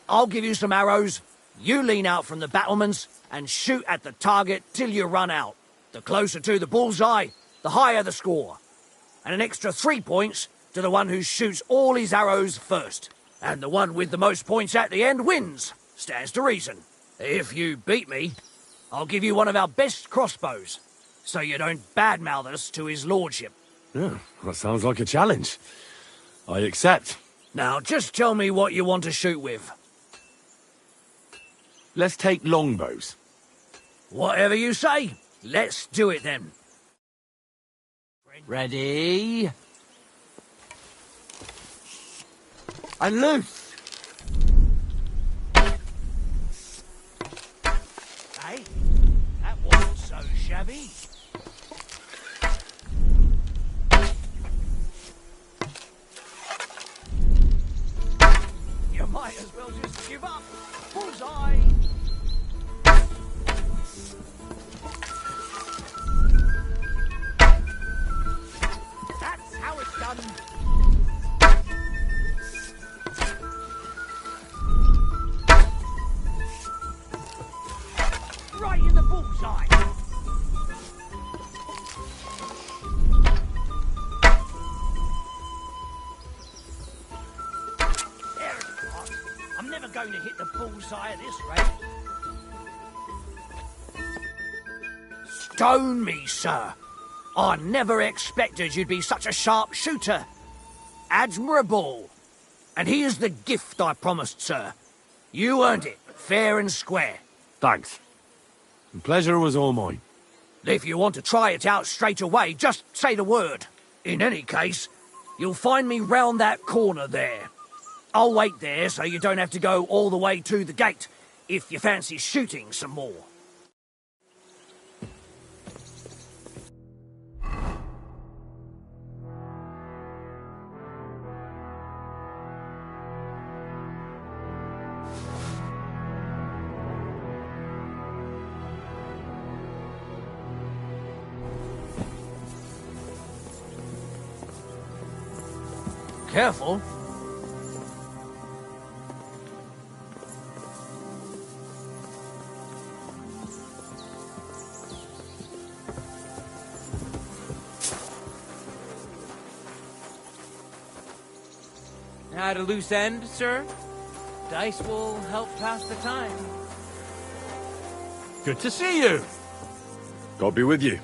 I'll give you some arrows, you lean out from the battlements, and shoot at the target till you run out. The closer to the bullseye, the higher the score. And an extra 3 points to the one who shoots all his arrows first. And the one with the most points at the end wins. Stands to reason. If you beat me, I'll give you one of our best crossbows, so you don't badmouth us to his lordship. Yeah, that sounds like a challenge. I accept. Now, just tell me what you want to shoot with. Let's take longbows. Whatever you say. Let's do it then. Ready? And loose! Hey, that wasn't so shabby. You might as well just give up. Bullseye! That's how it's done. Right in the bullseye. There it is. I'm never going to hit the bullseye at this rate. Stone me, sir. I never expected you'd be such a sharp shooter. Admirable. And here's the gift I promised, sir. You earned it, fair and square. Thanks. The pleasure was all mine. If you want to try it out straight away, just say the word. In any case, you'll find me round that corner there. I'll wait there so you don't have to go all the way to the gate, if you fancy shooting some more. Careful. At a loose end, sir? Dice will help pass the time. Good to see you. God be with you.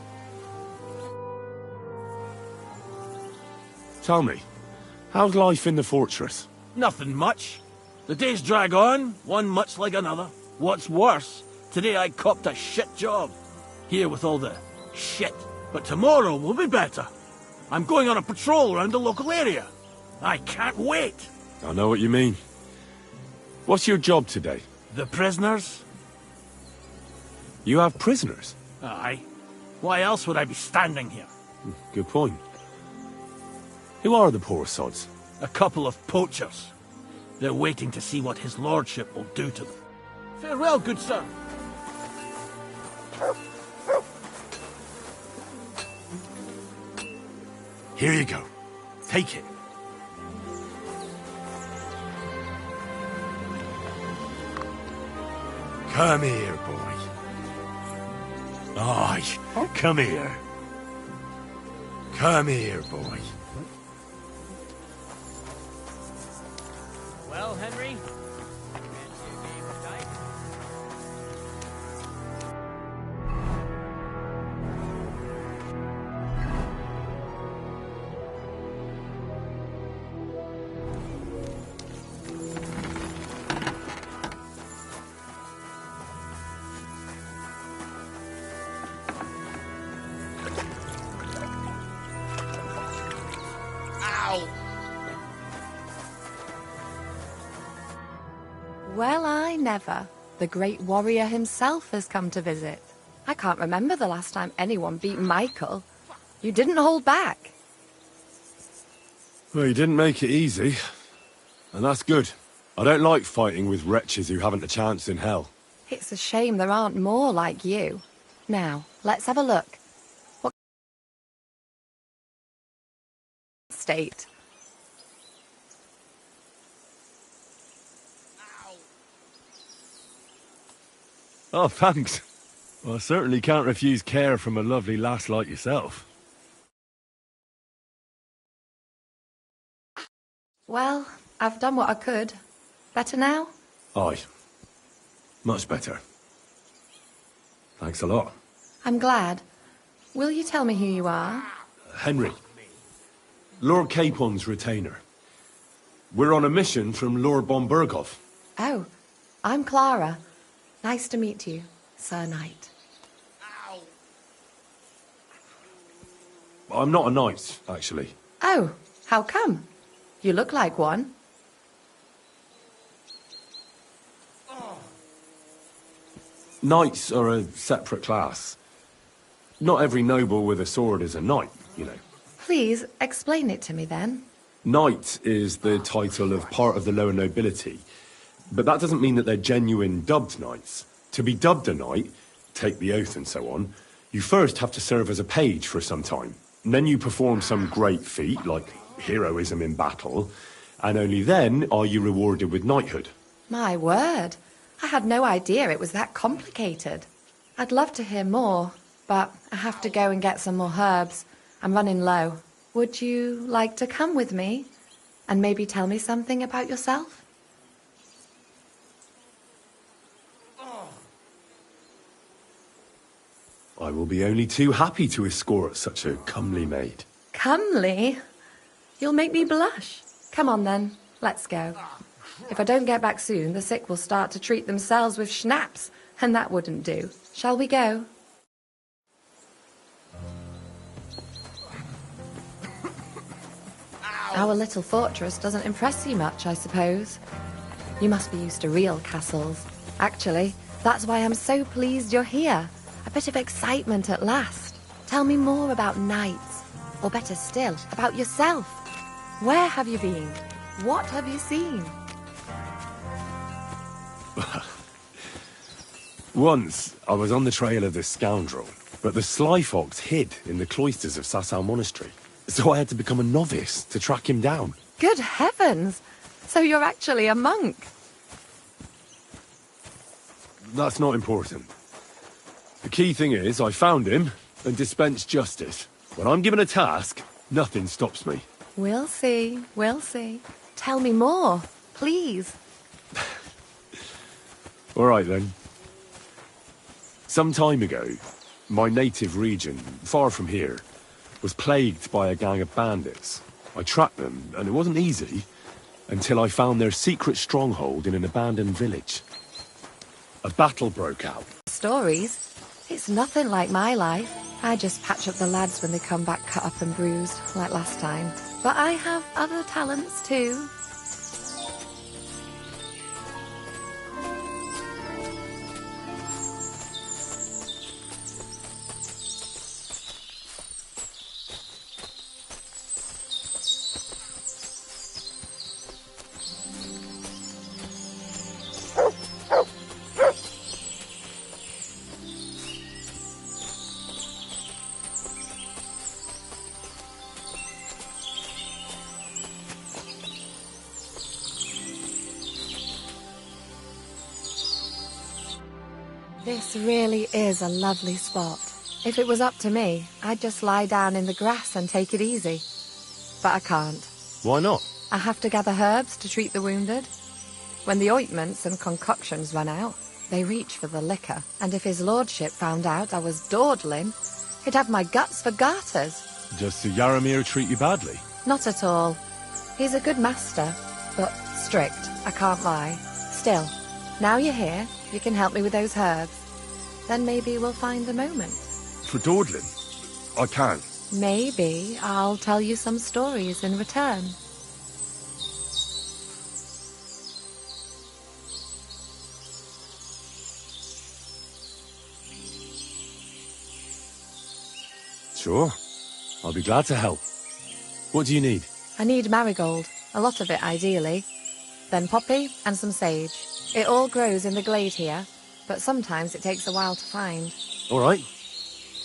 Tell me, how's life in the fortress? Nothing much. The days drag on, one much like another. What's worse, today I copped a shit job. here with all the shit. But tomorrow will be better. I'm going on a patrol around the local area. I can't wait. I know what you mean. What's your job today? The prisoners? You have prisoners? Aye. Why else would I be standing here? Good point. Who are the poor sods? A couple of poachers. They're waiting to see what his lordship will do to them. Farewell, good sir. Here you go. Take it. Come here, boy. Aye, come here. Come here, boy. Well, Henry? Well, I never. The great warrior himself has come to visit. I can't remember the last time anyone beat Michael. You didn't hold back. Well, you didn't make it easy. And that's good. I don't like fighting with wretches who haven't a chance in hell. It's a shame there aren't more like you. Now, let's have a look. What state? Oh, thanks. Well, I certainly can't refuse care from a lovely lass like yourself. Well, I've done what I could. Better now? Aye. Much better. Thanks a lot. I'm glad. Will you tell me who you are? Henry. Lord Capon's retainer. We're on a mission from Lord Bombergov. Oh, I'm Clara. Nice to meet you, Sir Knight. I'm not a knight, actually. Oh, how come? You look like one. Knights are a separate class. Not every noble with a sword is a knight, you know. Please, explain it to me then. Knight is the title of part of the lower nobility. But that doesn't mean that they're genuine dubbed knights. To be dubbed a knight, take the oath and so on, you first have to serve as a page for some time. And then you perform some great feat, like heroism in battle, and only then are you rewarded with knighthood. My word. I had no idea it was that complicated. I'd love to hear more, but I have to go and get some more herbs. I'm running low. Would you like to come with me? And maybe tell me something about yourself? I will be only too happy to escort such a comely maid. Comely? You'll make me blush. Come on then, let's go. If I don't get back soon, the sick will start to treat themselves with schnapps, and that wouldn't do. Shall we go? Our little fortress doesn't impress you much, I suppose. You must be used to real castles. Actually, that's why I'm so pleased you're here. A bit of excitement at last. Tell me more about knights, or better still, about yourself. Where have you been? What have you seen? Once, I was on the trail of this scoundrel, but the sly fox hid in the cloisters of Sasau Monastery. So I had to become a novice to track him down. Good heavens! So you're actually a monk? That's not important. The key thing is, I found him and dispensed justice. When I'm given a task, nothing stops me. We'll see, we'll see. Tell me more, please. All right, then. Some time ago, my native region, far from here, was plagued by a gang of bandits. I tracked them, and it wasn't easy, until I found their secret stronghold in an abandoned village. A battle broke out. Stories? It's nothing like my life. I just patch up the lads when they come back cut up and bruised, like last time. But I have other talents too. This really is a lovely spot. If it was up to me, I'd just lie down in the grass and take it easy. But I can't. Why not? I have to gather herbs to treat the wounded. When the ointments and concoctions run out, they reach for the liquor, and if his lordship found out I was dawdling, he'd have my guts for garters. Does Sir Yaramir treat you badly? Not at all. He's a good master, but strict, I can't lie. Still, now you're here, you can help me with those herbs. Then maybe we'll find a moment. For dawdling? I can. Maybe I'll tell you some stories in return. Sure. I'll be glad to help. What do you need? I need marigold, a lot of it ideally. Then poppy and some sage. It all grows in the glade here, but sometimes it takes a while to find. All right.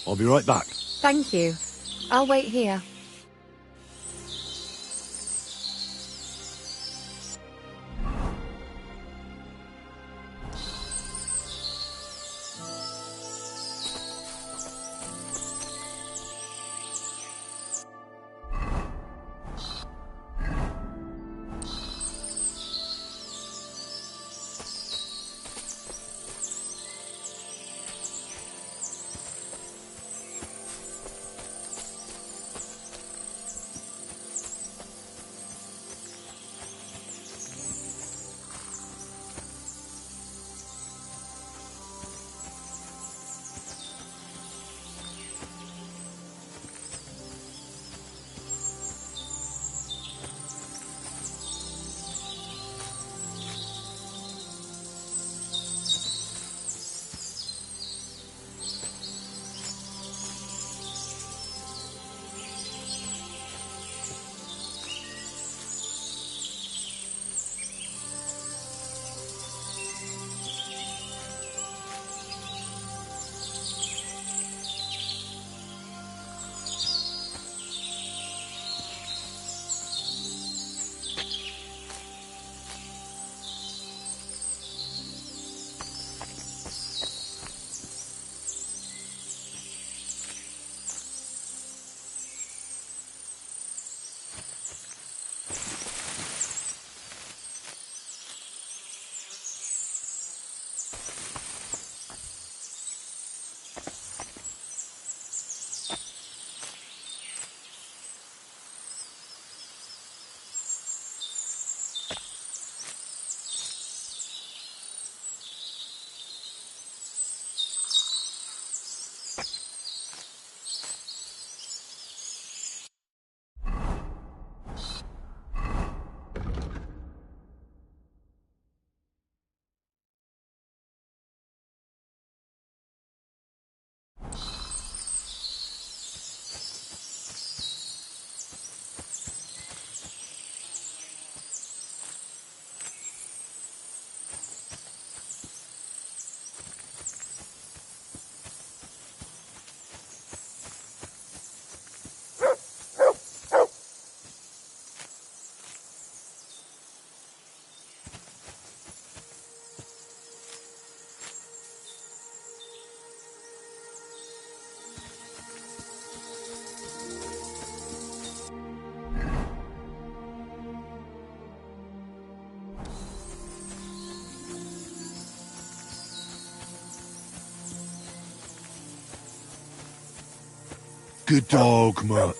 I'll be right back. Thank you. I'll wait here. Good dog, Mutt.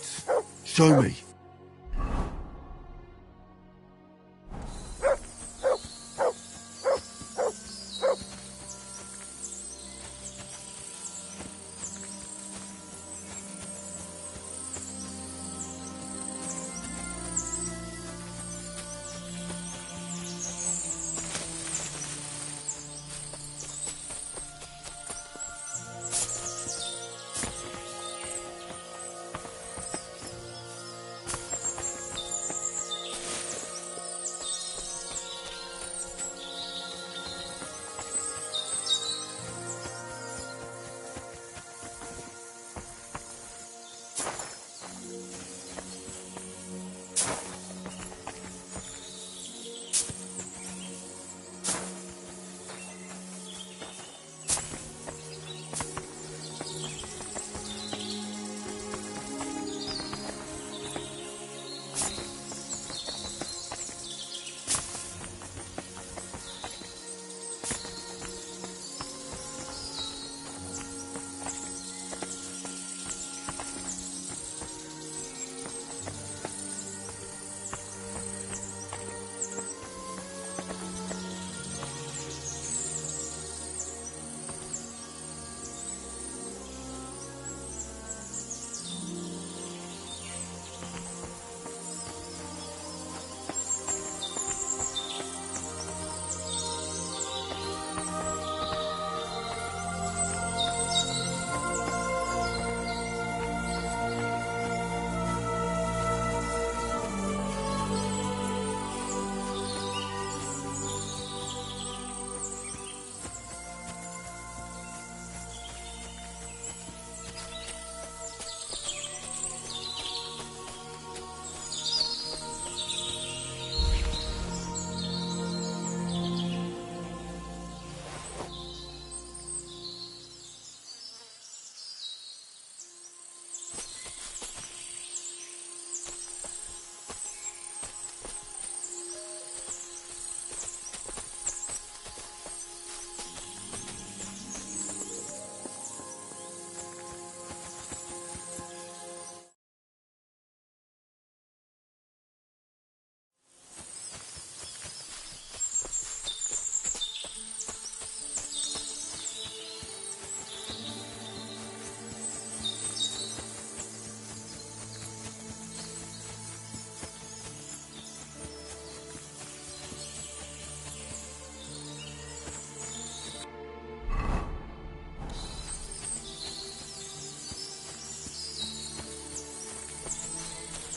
Show me.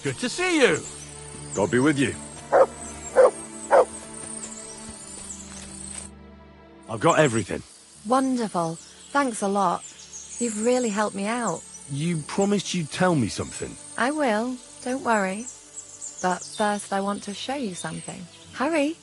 Good to see you. God be with you. I've got everything. Wonderful. Thanks a lot. You've really helped me out. You promised you'd tell me something. I will. Don't worry. But first I want to show you something. Hurry.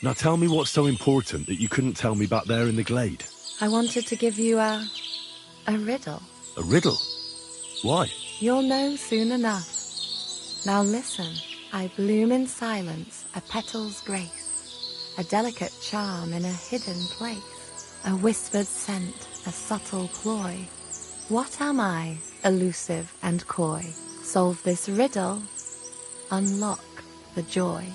Now tell me what's so important that you couldn't tell me back there in the glade. I wanted to give you a riddle. A riddle? Why? You'll know soon enough. Now listen. I bloom in silence, a petal's grace, a delicate charm in a hidden place, a whispered scent, a subtle ploy. What am I, elusive and coy? Solve this riddle, unlock the joy.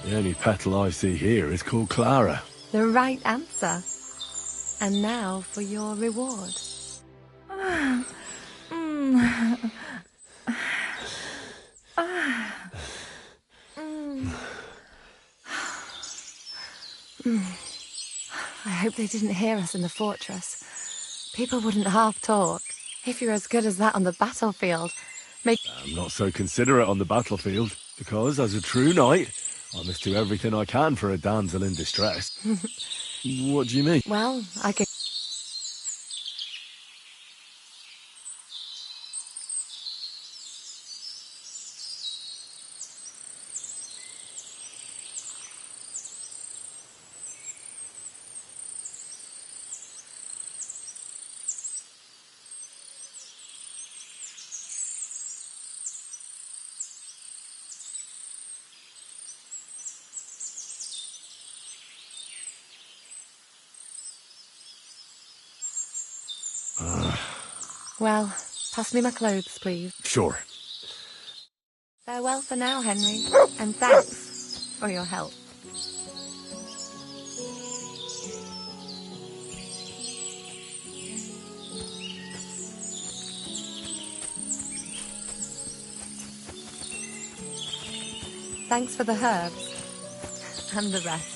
The only petal I see here is called Clara. The right answer. And now for your reward. I hope they didn't hear us in the fortress. People wouldn't half talk. If you're as good as that on the battlefield, I'm not so considerate on the battlefield, because as a true knight, I must do everything I can for a damsel in distress. What do you mean? Well, I could... Well, pass me my clothes, please. Sure. Farewell for now, Henry, and thanks for your help. Thanks for the herbs and the rest.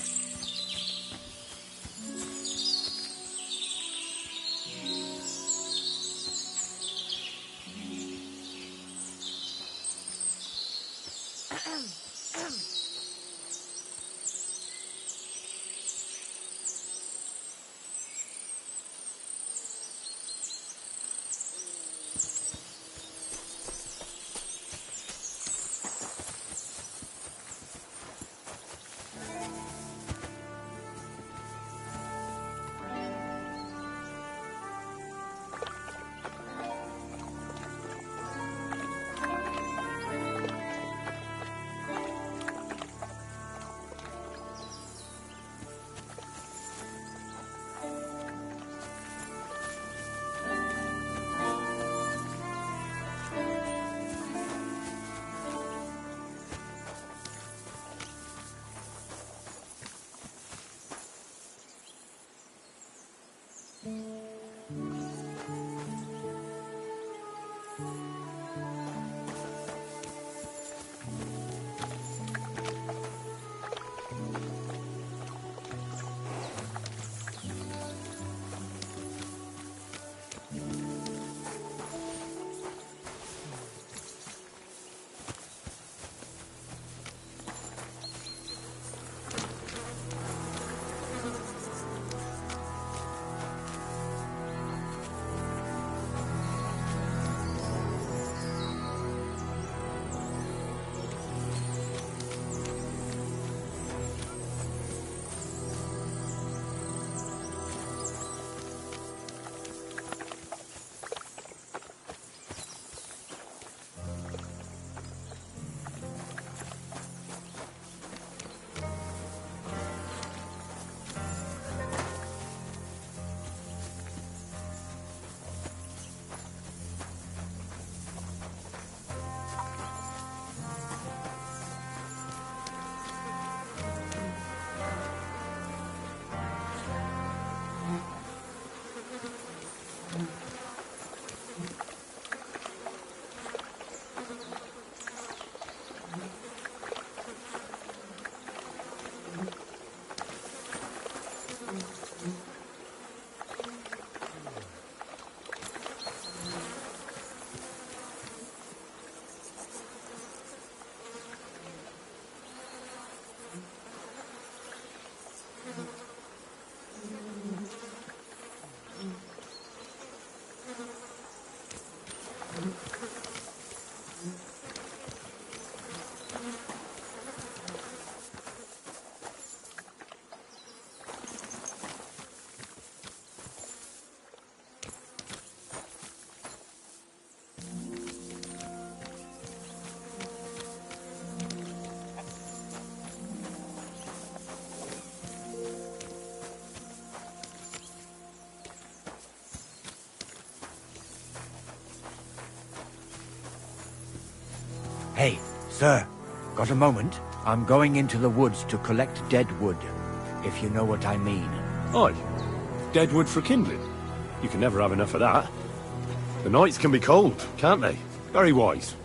Hey, sir, got a moment? I'm going into the woods to collect dead wood, if you know what I mean. Aye. Dead wood for kindling. You can never have enough of that. The nights can be cold, can't they? Very wise.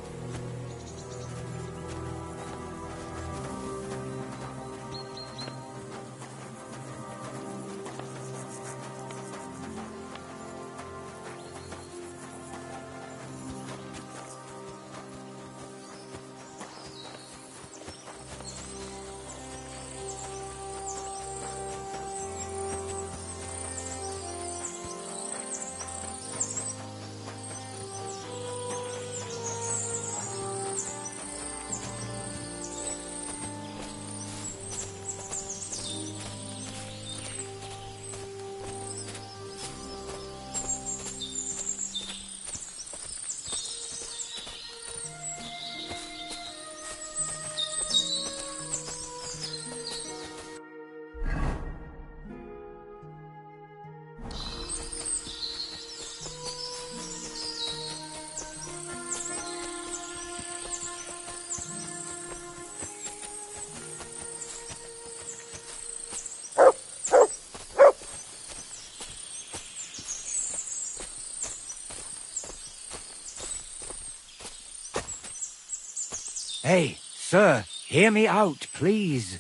Hey, sir, hear me out, please.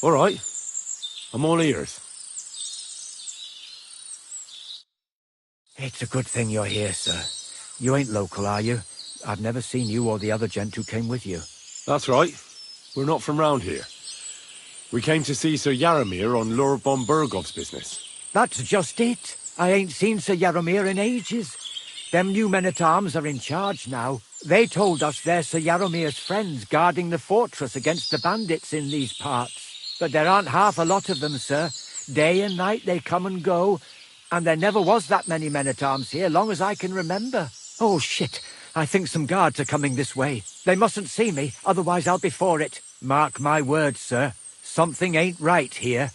All right. I'm all ears. It's a good thing you're here, sir. You ain't local, are you? I've never seen you or the other gent who came with you. That's right. We're not from round here. We came to see Sir Yaramir on Lord von Bergov's business. That's just it. I ain't seen Sir Yaramir in ages. Them new men-at-arms are in charge now. They told us they're Sir Yaramir's friends guarding the fortress against the bandits in these parts. But there aren't half a lot of them, sir. Day and night they come and go, and there never was that many men-at-arms here, long as I can remember. Oh, shit. I think some guards are coming this way. They mustn't see me, otherwise I'll be for it. Mark my words, sir. Something ain't right here.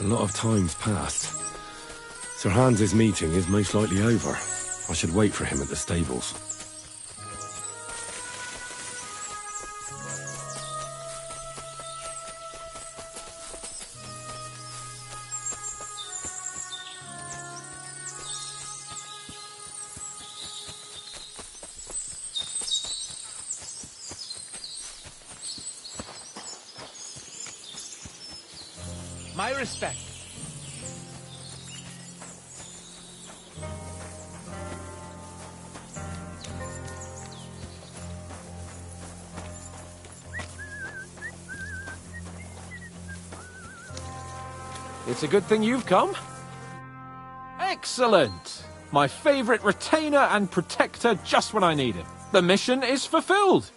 A lot of time's passed. Sir Hans's meeting is most likely over. I should wait for him at the stables. My respect. It's a good thing you've come. Excellent! My favourite retainer and protector just when I need him. The mission is fulfilled.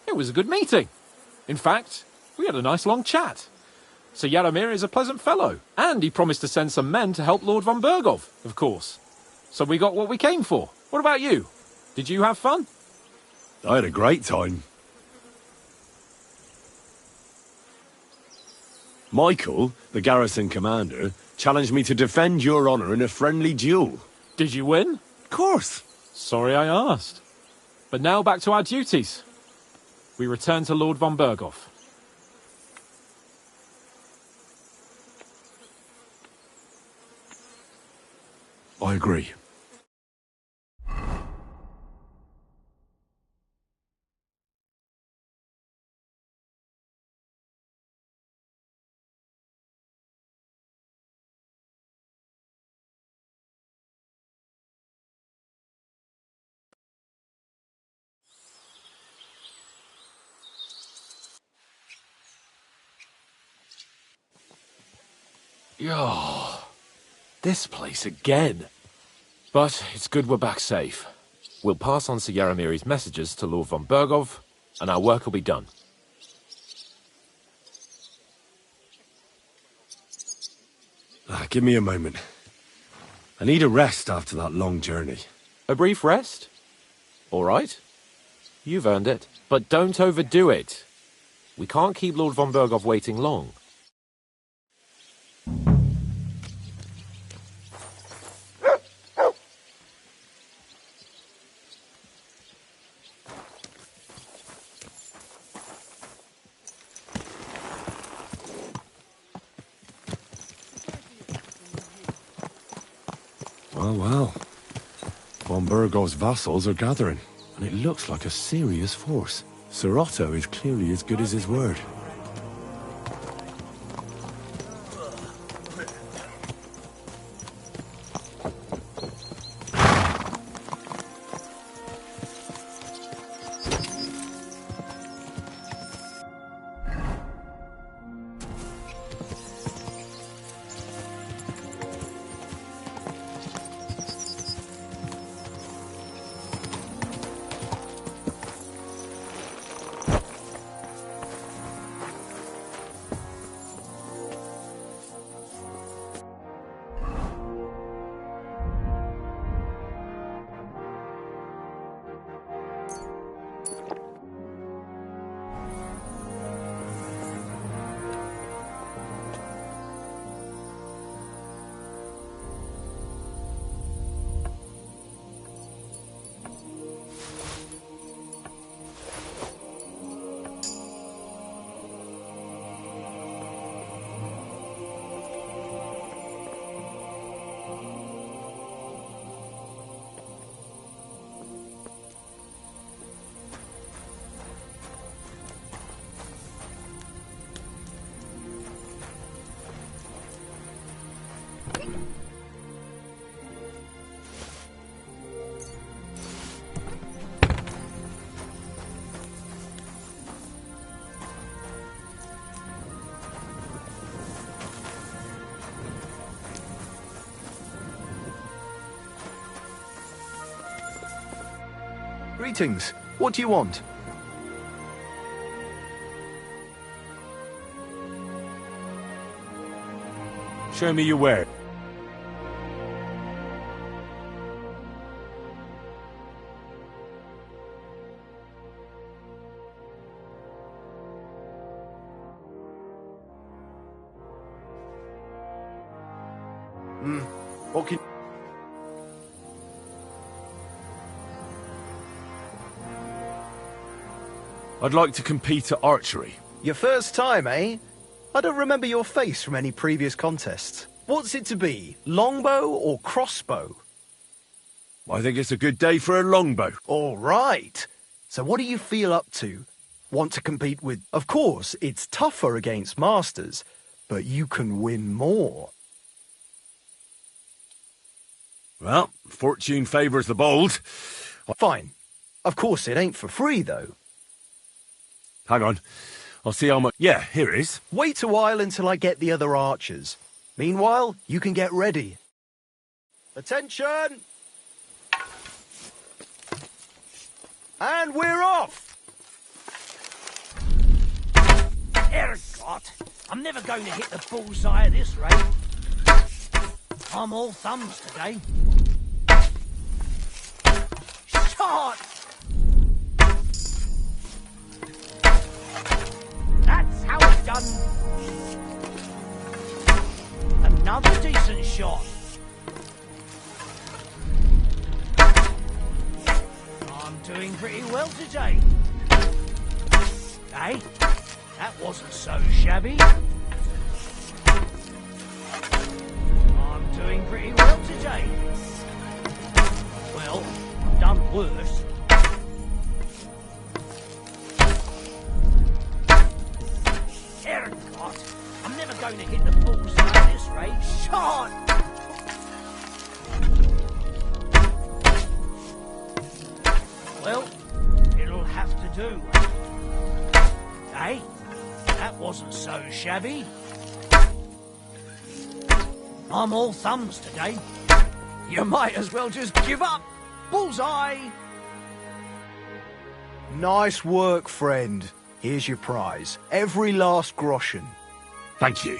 It was a good meeting. In fact, we had a nice long chat. Sir Yaramir is a pleasant fellow, and he promised to send some men to help Lord von Bergov, of course. So we got what we came for. What about you? Did you have fun? I had a great time. Michael, the garrison commander, challenged me to defend your honor in a friendly duel. Did you win? Of course. Sorry I asked. But now back to our duties. We return to Lord von Bergov. I agree. Yo, this place again. But it's good we're back safe. We'll pass on Sir Yaramir's messages to Lord von Bergov, and our work will be done. Give me a moment. I need a rest after that long journey. A brief rest? All right. You've earned it. But don't overdo it. We can't keep Lord von Berghoff waiting long. Well. Von Berghoff's vassals are gathering, and it looks like a serious force. Sir Otto is clearly as good as his word. Greetings. What do you want? Show me your ware. What can... I'd like to compete at archery. Your first time, eh? I don't remember your face from any previous contests. What's it to be? Longbow or crossbow? I think it's a good day for a longbow. All right. So what do you feel up to? Want to compete with... Of course, it's tougher against masters, but you can win more. Well, fortune favours the bold. Fine. Of course, it ain't for free, though. Hang on. I'll see how much... Yeah, here it is. Wait a while until I get the other archers. Meanwhile, you can get ready. Attention! And we're off! Herrgott! I'm never going to hit the bullseye at this rate. I'm all thumbs today. Shot! That's how it's done. Another decent shot. I'm doing pretty well today. Hey, that wasn't so shabby. I'm doing pretty well today. Well, I've done worse. Herrgott, I'm never going to hit the bullseye at this rate. Shot! Well, it'll have to do. Hey, that wasn't so shabby. I'm all thumbs today. You might as well just give up. Bullseye! Nice work, friend. Here's your prize. Every last groschen. Thank you.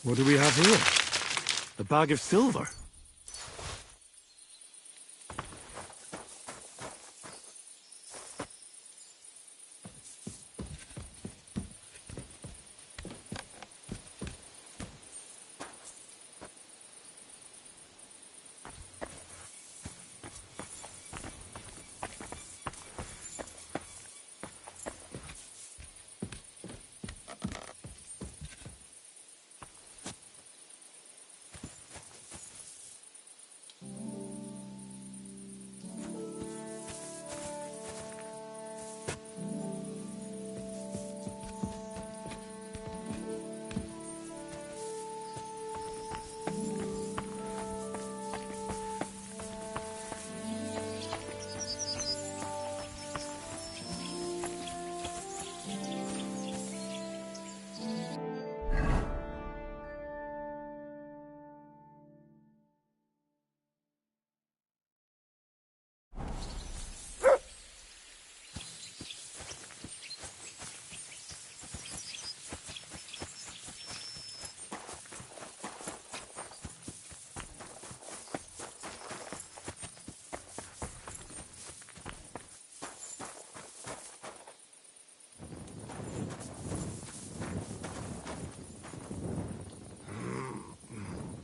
What do we have here? A bag of silver.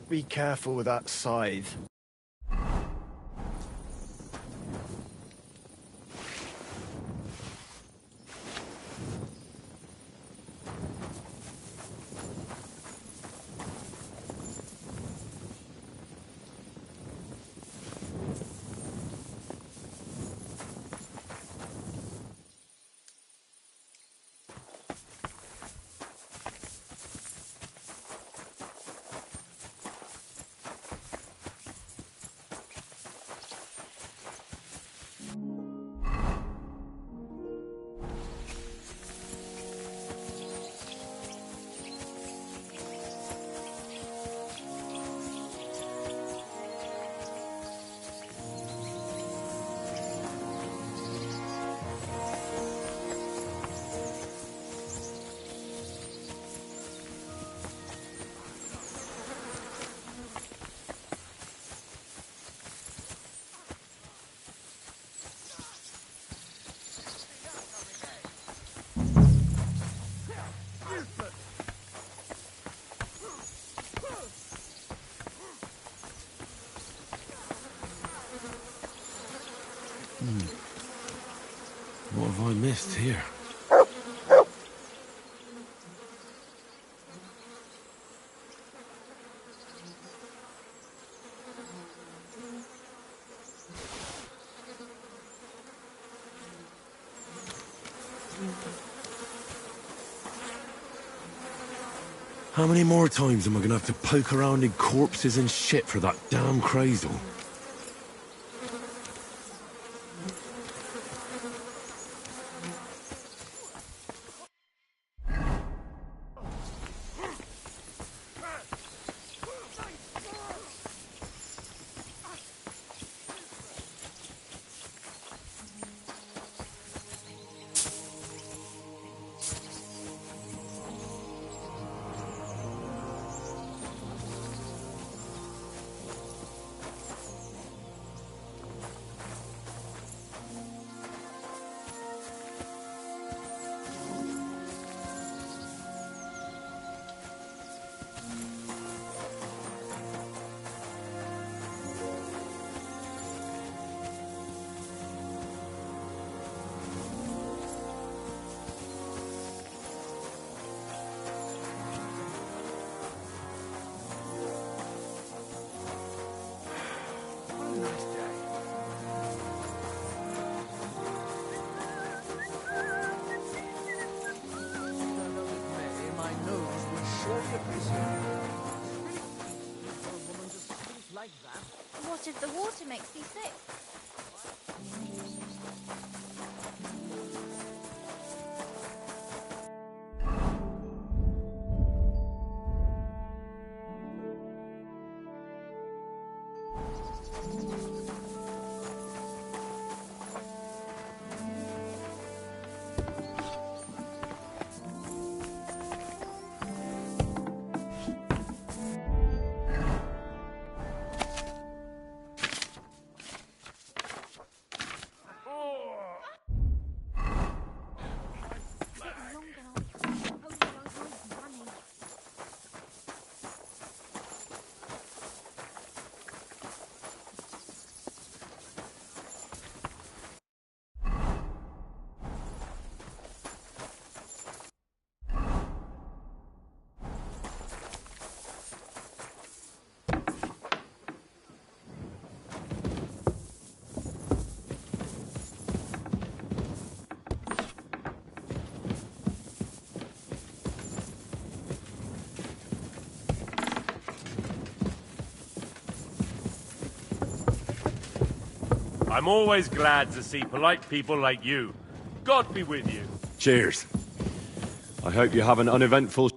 Be careful with that scythe. What have I missed here? How many more times am I gonna have to poke around in corpses and shit for that damn cradle? What if the water makes you sick? I'm always glad to see polite people like you. God be with you. Cheers. I hope you have an uneventful...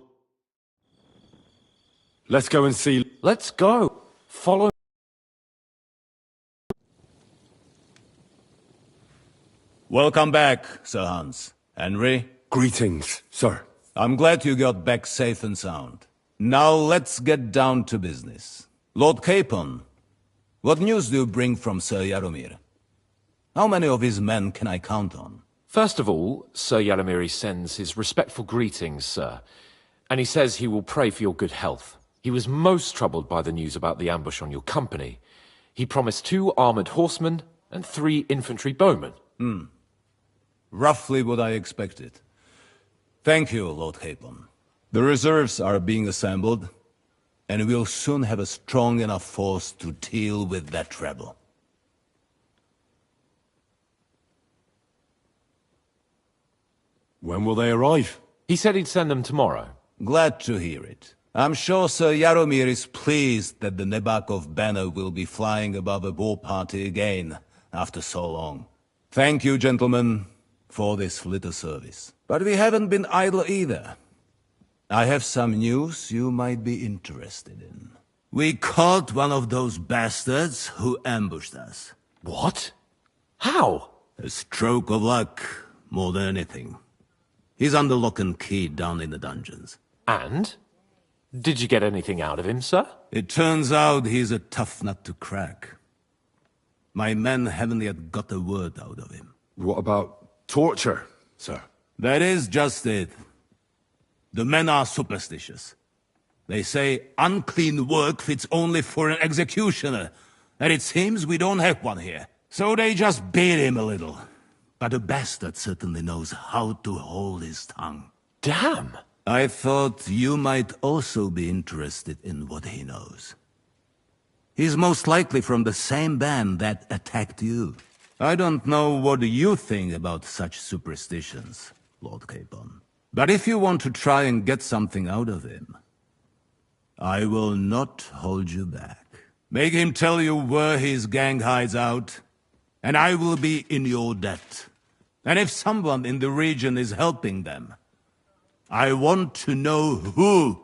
Let's go and see... Let's go. Follow... Welcome back, Sir Hans. Henry? Greetings, sir. I'm glad you got back safe and sound. Now let's get down to business. Lord Capon, what news do you bring from Sir Jaromir? How many of his men can I count on? First of all, Sir Jaromir sends his respectful greetings, sir. And he says he will pray for your good health. He was most troubled by the news about the ambush on your company. He promised 2 armored horsemen and 3 infantry bowmen. Roughly what I expected. Thank you, Lord Capon. The reserves are being assembled, and we'll soon have a strong enough force to deal with that rebel. When will they arrive? He said he'd send them tomorrow. Glad to hear it. I'm sure Sir Jaromir is pleased that the Nebakov banner will be flying above a war party again after so long. Thank you, gentlemen, for this little service. But we haven't been idle either. I have some news you might be interested in. We caught one of those bastards who ambushed us. What? How? A stroke of luck, more than anything. He's under lock and key down in the dungeons. And? Did you get anything out of him, sir? It turns out he's a tough nut to crack. My men haven't yet got a word out of him. What about torture, sir? That is just it. The men are superstitious. They say unclean work fits only for an executioner, and it seems we don't have one here. So they just beat him a little. But a bastard certainly knows how to hold his tongue. Damn! I thought you might also be interested in what he knows. He's most likely from the same band that attacked you. I don't know what you think about such superstitions, Lord Capon. But if you want to try and get something out of him, I will not hold you back. Make him tell you where his gang hides out, and I will be in your debt. And if someone in the region is helping them, I want to know who.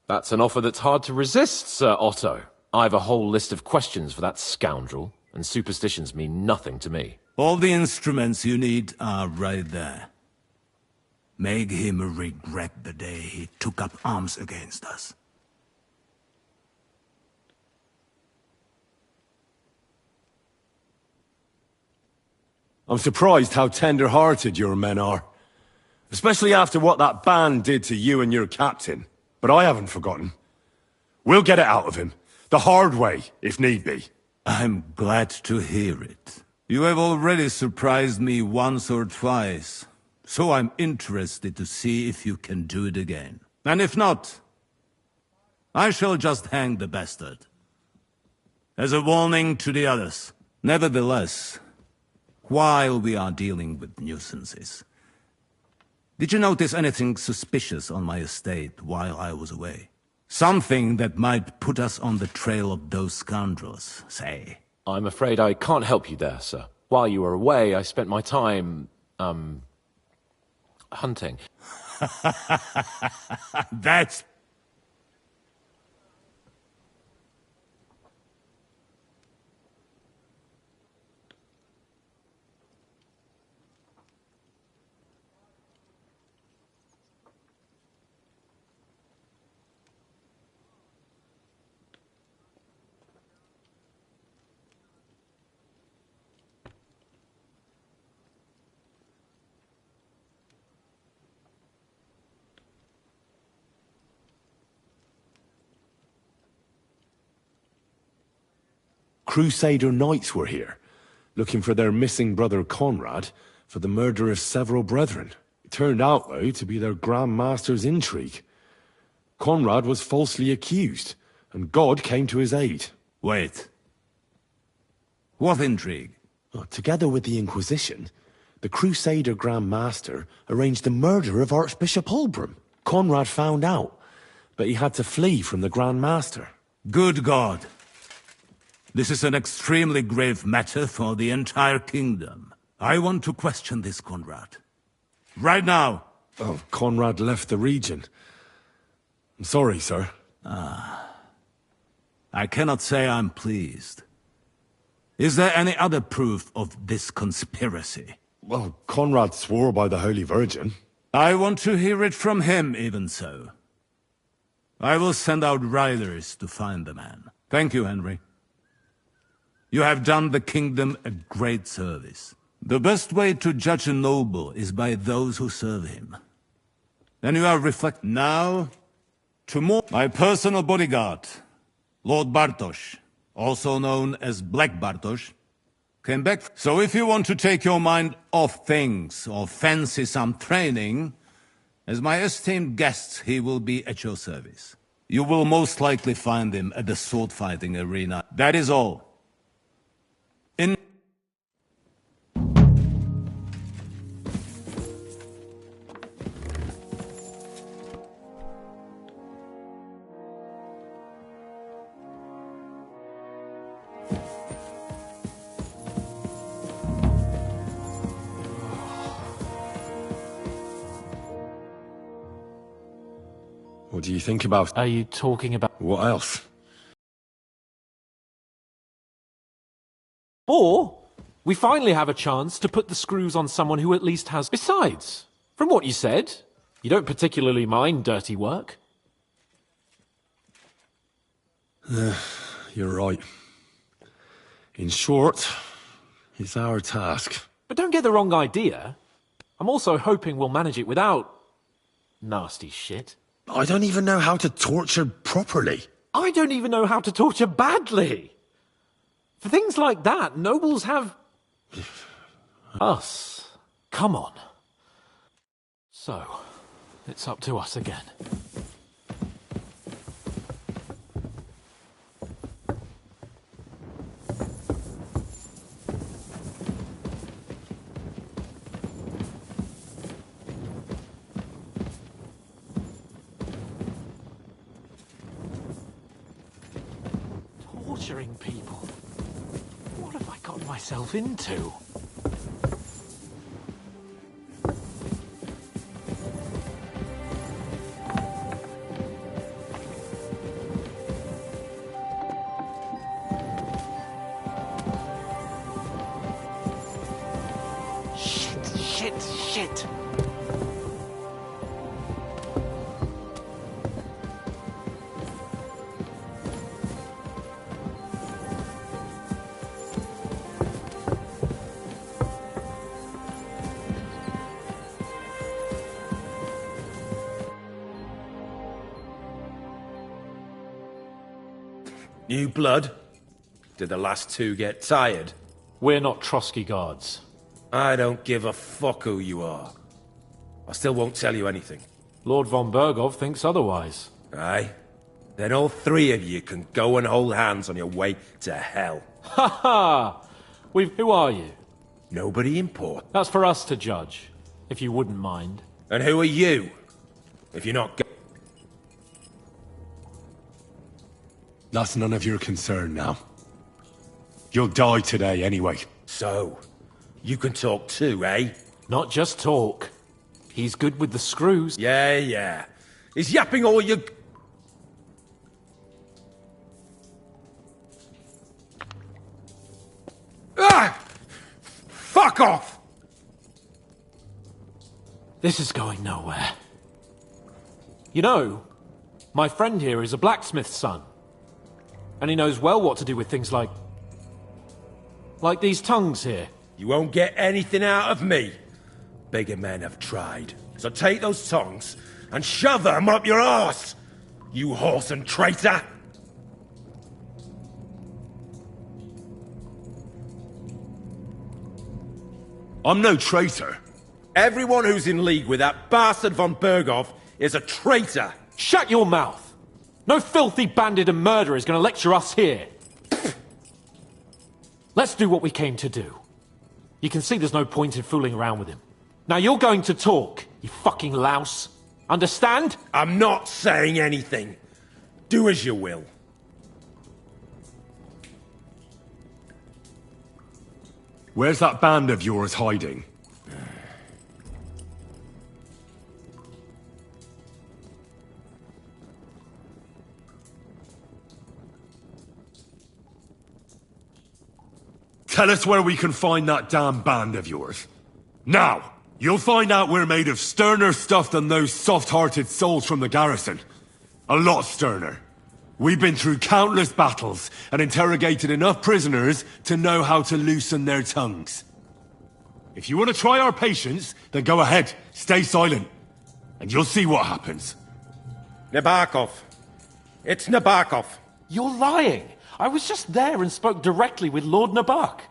That's an offer that's hard to resist, Sir Otto. I've a whole list of questions for that scoundrel, and superstitions mean nothing to me. All the instruments you need are right there. Make him regret the day he took up arms against us. I'm surprised how tender-hearted your men are. Especially after what that band did to you and your captain. But I haven't forgotten. We'll get it out of him. The hard way, if need be. I'm glad to hear it. You have already surprised me once or twice, so I'm interested to see if you can do it again. And if not, I shall just hang the bastard. As a warning to the others. Nevertheless, while we are dealing with nuisances, did you notice anything suspicious on my estate while I was away? Something that might put us on the trail of those scoundrels, say. I'm afraid I can't help you there, sir. While you were away, I spent my time, hunting. That's... Crusader knights were here, looking for their missing brother Conrad for the murder of several brethren. It turned out, though, to be their Grand Master's intrigue. Conrad was falsely accused, and God came to his aid. Wait. What intrigue? Together with the Inquisition, the Crusader Grand Master arranged the murder of Archbishop Holbroom. Conrad found out, but he had to flee from the Grand Master. Good God. This is an extremely grave matter for the entire kingdom. I want to question this, Conrad. Right now. Oh, Conrad left the region. I'm sorry, sir. I cannot say I'm pleased. Is there any other proof of this conspiracy? Well, Conrad swore by the Holy Virgin. I want to hear it from him, even so. I will send out riders to find the man. Thank you, Henry. You have done the kingdom a great service. The best way to judge a noble is by those who serve him. And you are reflect now to more. My personal bodyguard, Lord Bartosz, also known as Black Bartosz, came back. So if you want to take your mind off things or fancy some training, as my esteemed guest, he will be at your service. You will most likely find him at the sword-fighting arena. That is all. In What do you think about... Are you talking about... What else? Or, we finally have a chance to put the screws on someone who at least has... Besides, from what you said, you don't particularly mind dirty work. You're right. In short, it's our task. But don't get the wrong idea. I'm also hoping we'll manage it without... nasty shit. I don't even know how to torture properly. I don't even know how to torture badly. For things like that, nobles have... us. Come on. So, it's up to us again. Torturing people. What have I got myself into? Shit. New blood? Did the last two get tired? We're not Trotsky guards. I don't give a fuck who you are. I still won't tell you anything. Lord von Bergov thinks otherwise. Aye? Then all three of you can go and hold hands on your way to hell. Ha ha! Who are you? Nobody important. That's for us to judge, if you wouldn't mind. And who are you? If you're not... That's none of your concern now. You'll die today anyway. So, you can talk too, eh? Not just talk. He's good with the screws. Yeah. He's yapping all your... Ah! Fuck off! This is going nowhere. You know, my friend here is a blacksmith's son. And he knows well what to do with things like these tongues here. You won't get anything out of me. Bigger men have tried. So take those tongues and shove them up your arse, you horse and traitor! I'm no traitor. Everyone who's in league with that bastard von Bergov is a traitor! Shut your mouth! No filthy bandit and murderer is going to lecture us here. Let's do what we came to do. You can see there's no point in fooling around with him. Now you're going to talk, you fucking louse. Understand? I'm not saying anything. Do as you will. Where's that band of yours hiding? Tell us where we can find that damn band of yours. Now! You'll find out we're made of sterner stuff than those soft-hearted souls from the garrison. A lot sterner. We've been through countless battles and interrogated enough prisoners to know how to loosen their tongues. If you want to try our patience, then go ahead, stay silent, and you'll see what happens. Nabokov. It's Nabokov. You're lying. I was just there and spoke directly with Lord Nabok.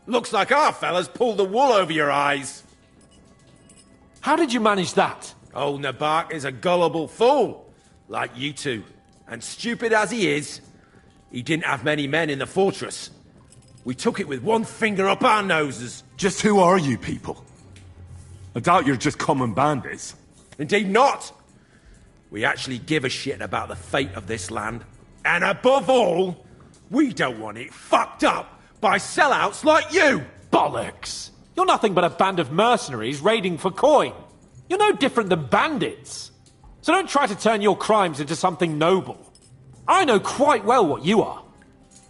Looks like our fellas pulled the wool over your eyes. How did you manage that? Old Nabok is a gullible fool, like you two. And stupid as he is, he didn't have many men in the fortress. We took it with one finger up our noses. Just who are you people? I doubt you're just common bandits. Indeed not. We actually give a shit about the fate of this land. And above all, we don't want it fucked up by sellouts like you! Bollocks! You're nothing but a band of mercenaries raiding for coin. You're no different than bandits. So don't try to turn your crimes into something noble. I know quite well what you are.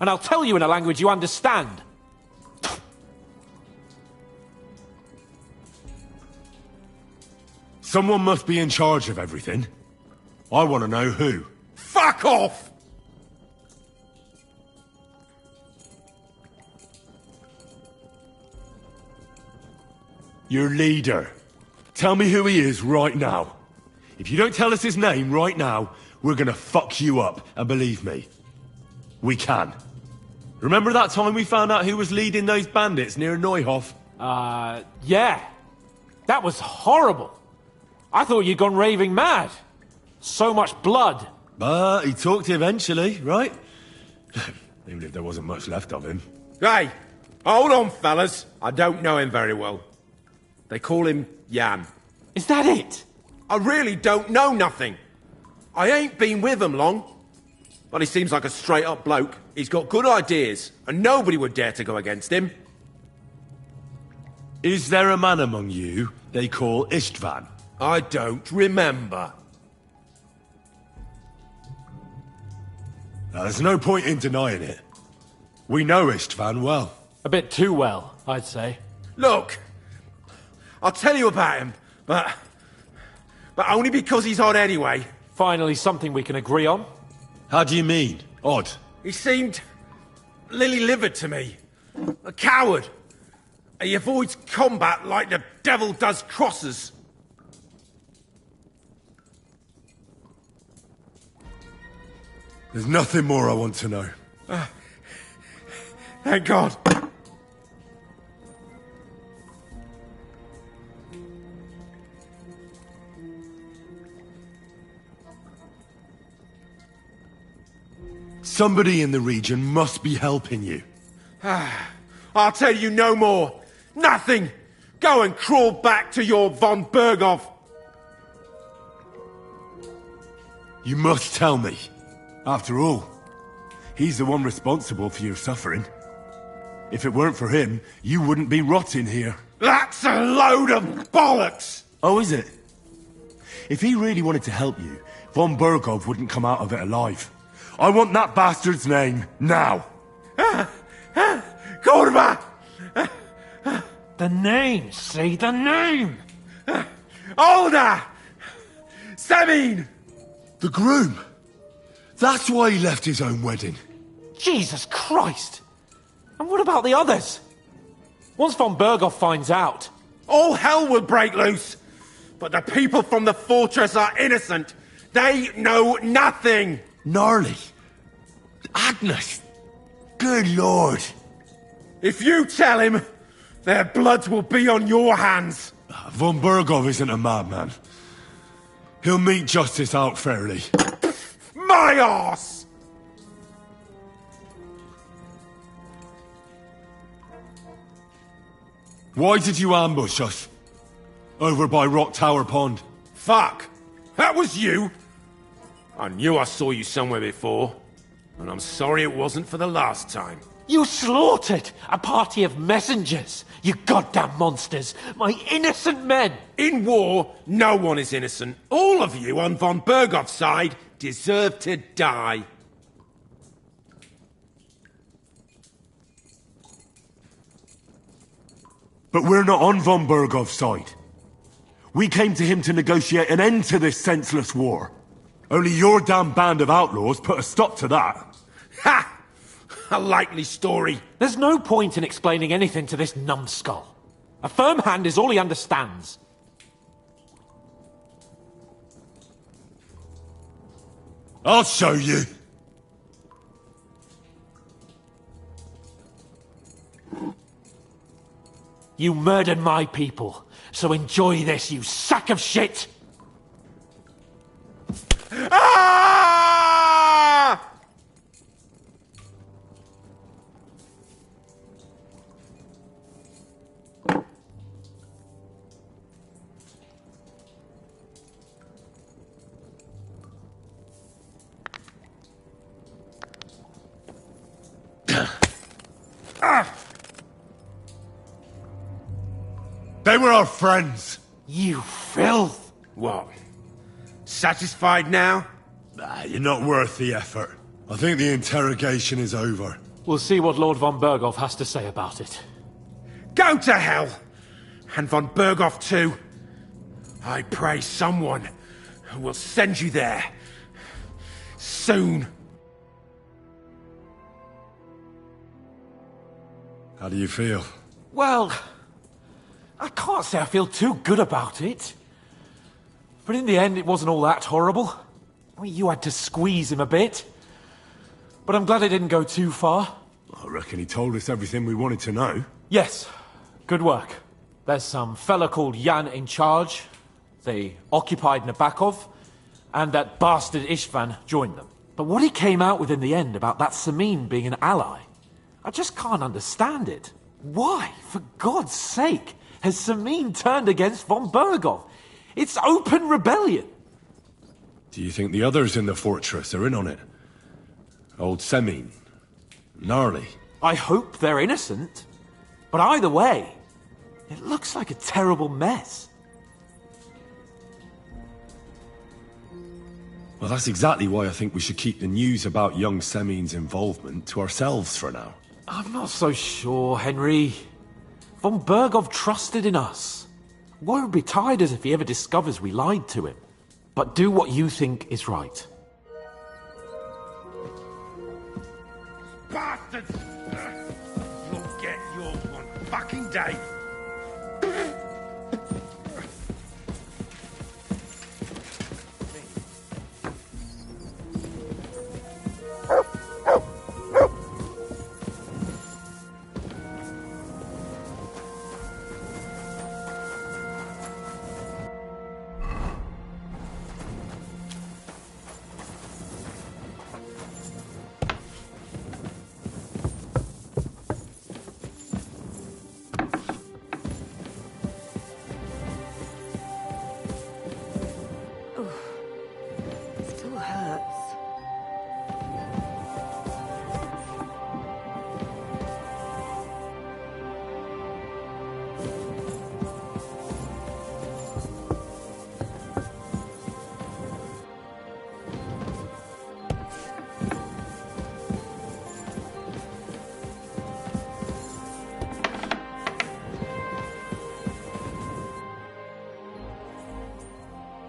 And I'll tell you in a language you understand. Someone must be in charge of everything. I want to know who. Fuck off! Your leader. Tell me who he is right now. If you don't tell us his name right now, we're gonna fuck you up, and believe me, we can. Remember that time we found out who was leading those bandits near Neuhof? Yeah. That was horrible. I thought you'd gone raving mad. So much blood. But he talked eventually, right? Even if there wasn't much left of him. Hey, hold on, fellas. I don't know him very well. They call him Jan. Is that it? I really don't know nothing. I ain't been with him long. But he seems like a straight-up bloke. He's got good ideas, and nobody would dare to go against him. Is there a man among you they call Istvan? I don't remember. Now, there's no point in denying it. We know Istvan well. A bit too well, I'd say. Look, I'll tell you about him, but only because he's odd anyway. Finally something we can agree on. How do you mean, odd? He seemed lily-livered to me. A coward. He avoids combat like the devil does crosses. There's nothing more I want to know. Thank God. Somebody in the region must be helping you. I'll tell you no more. Nothing. Go and crawl back to your von Berghoff. You must tell me. After all, he's the one responsible for your suffering. If it weren't for him, you wouldn't be rotting here. That's a load of bollocks! Oh, is it? If he really wanted to help you, von Berghoff wouldn't come out of it alive. I want that bastard's name, now! Kurva! The name, say the name! Olda! Semin! The groom! That's why he left his own wedding. Jesus Christ! And what about the others? Once von Berghoff finds out... All hell will break loose! But the people from the fortress are innocent! They know nothing! Gnarly. Agnes. Good Lord. If you tell him, their blood will be on your hands. Von Berghoff isn't a madman. He'll mete justice out fairly. My arse! Why did you ambush us? Over by Rock Tower Pond. Fuck! That was you! I knew I saw you somewhere before. And I'm sorry it wasn't for the last time. You slaughtered a party of messengers, you goddamn monsters, my innocent men! In war, no one is innocent. All of you on von Bergoff's side deserve to die. But we're not on von Bergoff's side. We came to him to negotiate an end to this senseless war. Only your damn band of outlaws put a stop to that. Ha! A likely story. There's no point in explaining anything to this numbskull. A firm hand is all he understands. I'll show you. You murdered my people, so enjoy this, you sack of shit! Ah! They were our friends. You filth! What? Satisfied now? Nah, you're not worth the effort. I think the interrogation is over. We'll see what Lord von Bergoff has to say about it. Go to hell! And von Bergoff too. I pray someone will send you there. Soon. How do you feel? Well, I can't say I feel too good about it. But in the end, it wasn't all that horrible. I mean, you had to squeeze him a bit. But I'm glad it didn't go too far. I reckon he told us everything we wanted to know. Yes, good work. There's some fella called Jan in charge. They occupied Nabokov, and that bastard Istvan joined them. But what he came out with in the end about that Samin being an ally, I just can't understand it. Why, for God's sake, has Samin turned against von Bergoff? It's open rebellion. Do you think the others in the fortress are in on it? Old Semin, Gnarly. I hope they're innocent. But either way, it looks like a terrible mess. Well, that's exactly why I think we should keep the news about young Semin's involvement to ourselves for now. I'm not so sure, Henry. Von Bergoff trusted in us. Won't be tired as if he ever discovers we lied to him. But do what you think is right. Bastards! You'll get yours one fucking day. Still hurts.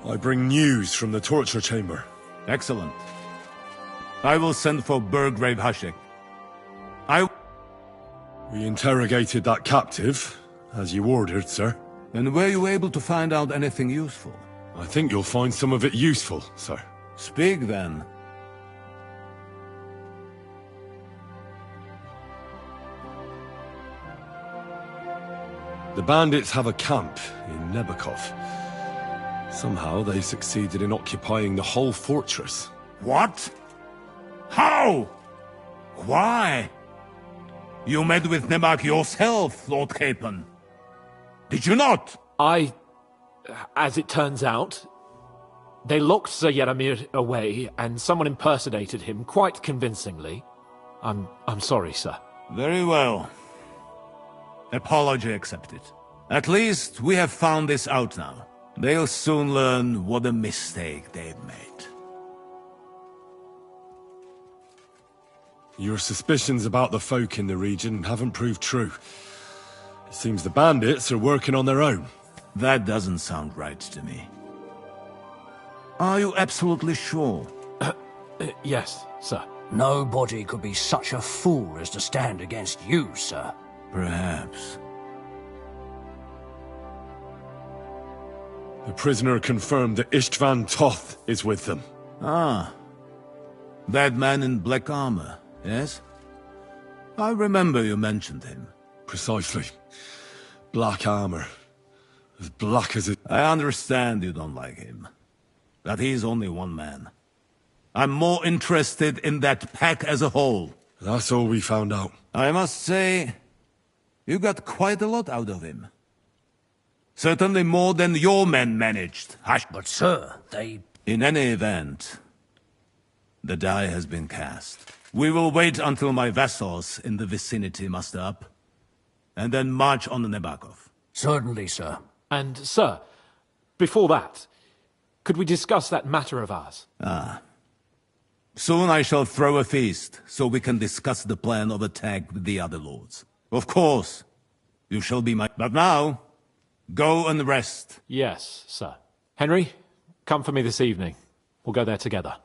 I bring news from the torture chamber. Excellent. I will send for Burgrave Hashik. We interrogated that captive, as you ordered, sir. And were you able to find out anything useful? I think you'll find some of it useful, sir. Speak then. The bandits have a camp in Nabokov. Somehow they succeeded in occupying the whole fortress. What? How? Why? You met with Nebak yourself, Lord Capon. Did you not? As it turns out, they locked Sir Yaramir away and someone impersonated him quite convincingly. I'm sorry, sir. Very well. Apology accepted. At least we have found this out now. They'll soon learn what a mistake they've made. Your suspicions about the folk in the region haven't proved true. It seems the bandits are working on their own. That doesn't sound right to me. Are you absolutely sure? Yes, sir. Nobody could be such a fool as to stand against you, sir. Perhaps. The prisoner confirmed that Istvan Toth is with them. Ah. That man in black armor, yes? I remember you mentioned him. Precisely. Black armor. As black as it... I understand you don't like him. But he's only one man. I'm more interested in that pack as a whole. That's all we found out. I must say, you got quite a lot out of him. Certainly more than your men managed. Hush. But sir, they... In any event, the die has been cast. We will wait until my vassals in the vicinity muster up, and then march on Nebakov. Certainly, sir. And, sir, before that, could we discuss that matter of ours? Ah. Soon I shall throw a feast, so we can discuss the plan of attack with the other lords. Of course, you shall be my... But now, go and rest. Yes, sir. Henry, come for me this evening. We'll go there together.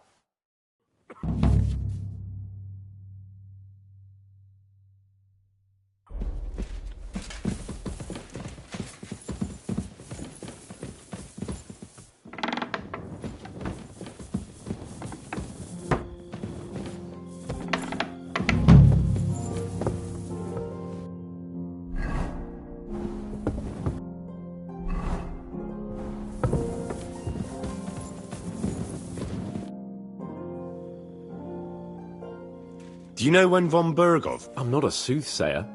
Do you know when von Bergov... I'm not a soothsayer.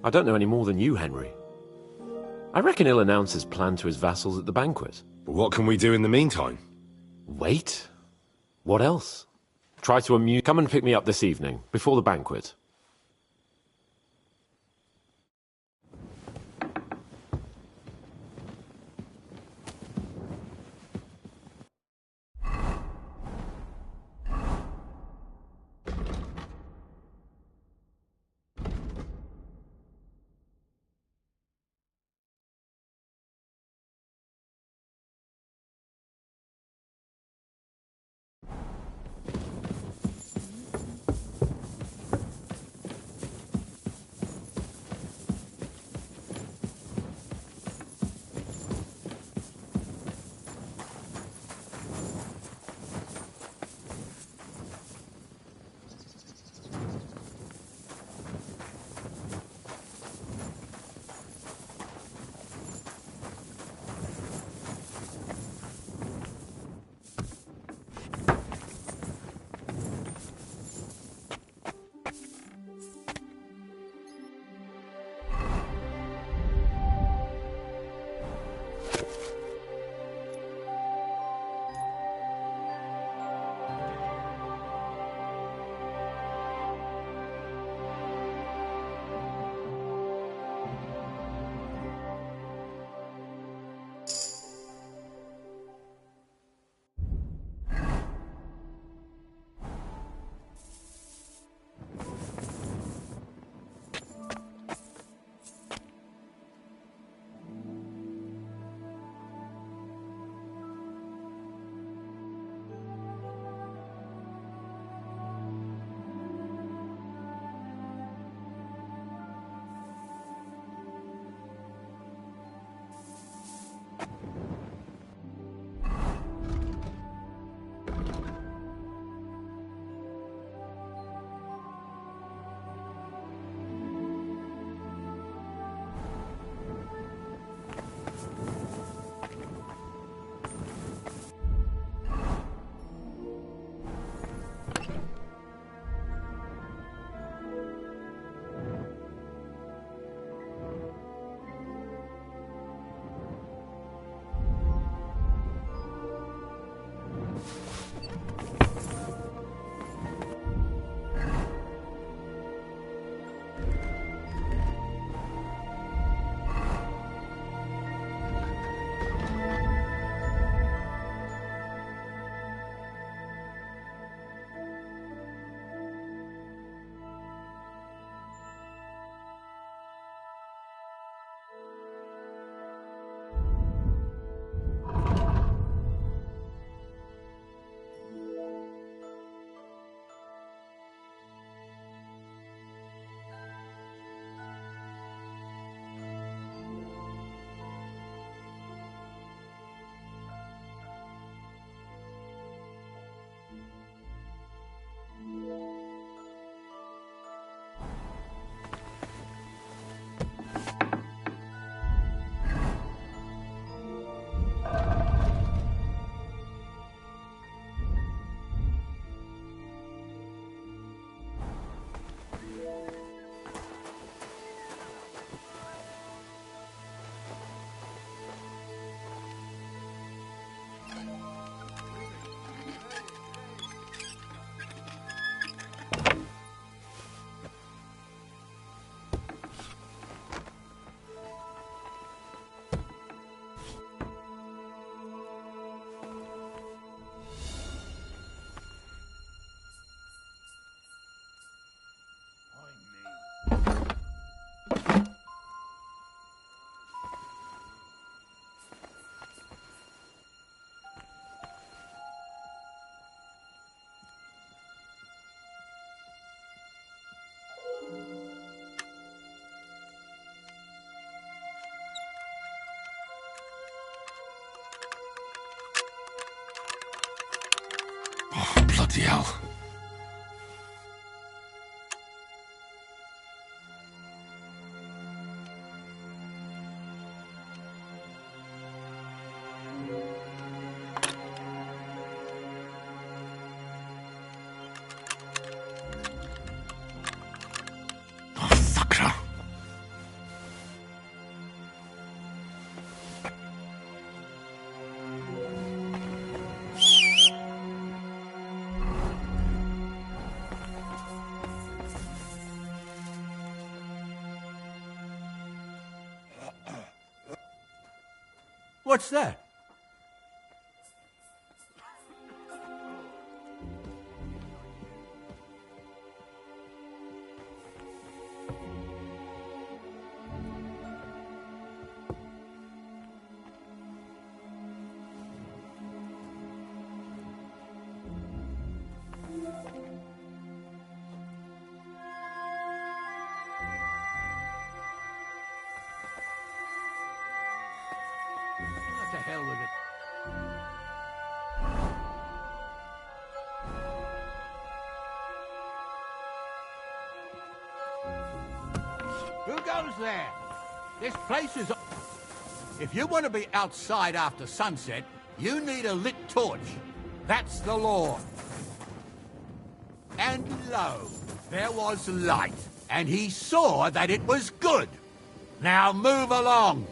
I don't know any more than you, Henry. I reckon he'll announce his plan to his vassals at the banquet. But what can we do in the meantime? Wait. What else? Try to amuse... Come and pick me up this evening, before the banquet. Bloody hell. What's that? What the hell with it? Who goes there? This place is... If you want to be outside after sunset, you need a lit torch. That's the law. And lo, there was light, and he saw that it was good. Now move along.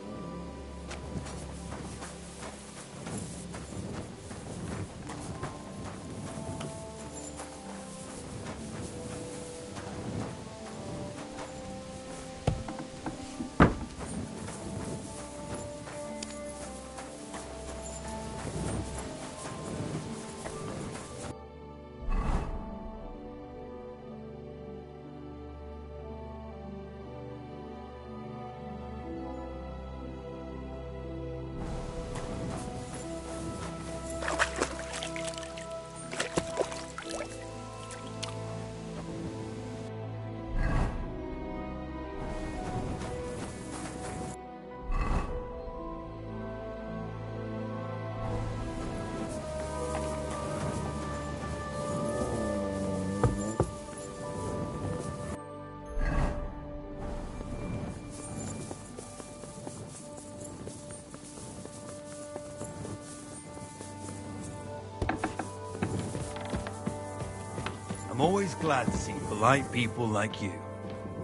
I'm always glad to see polite people like you.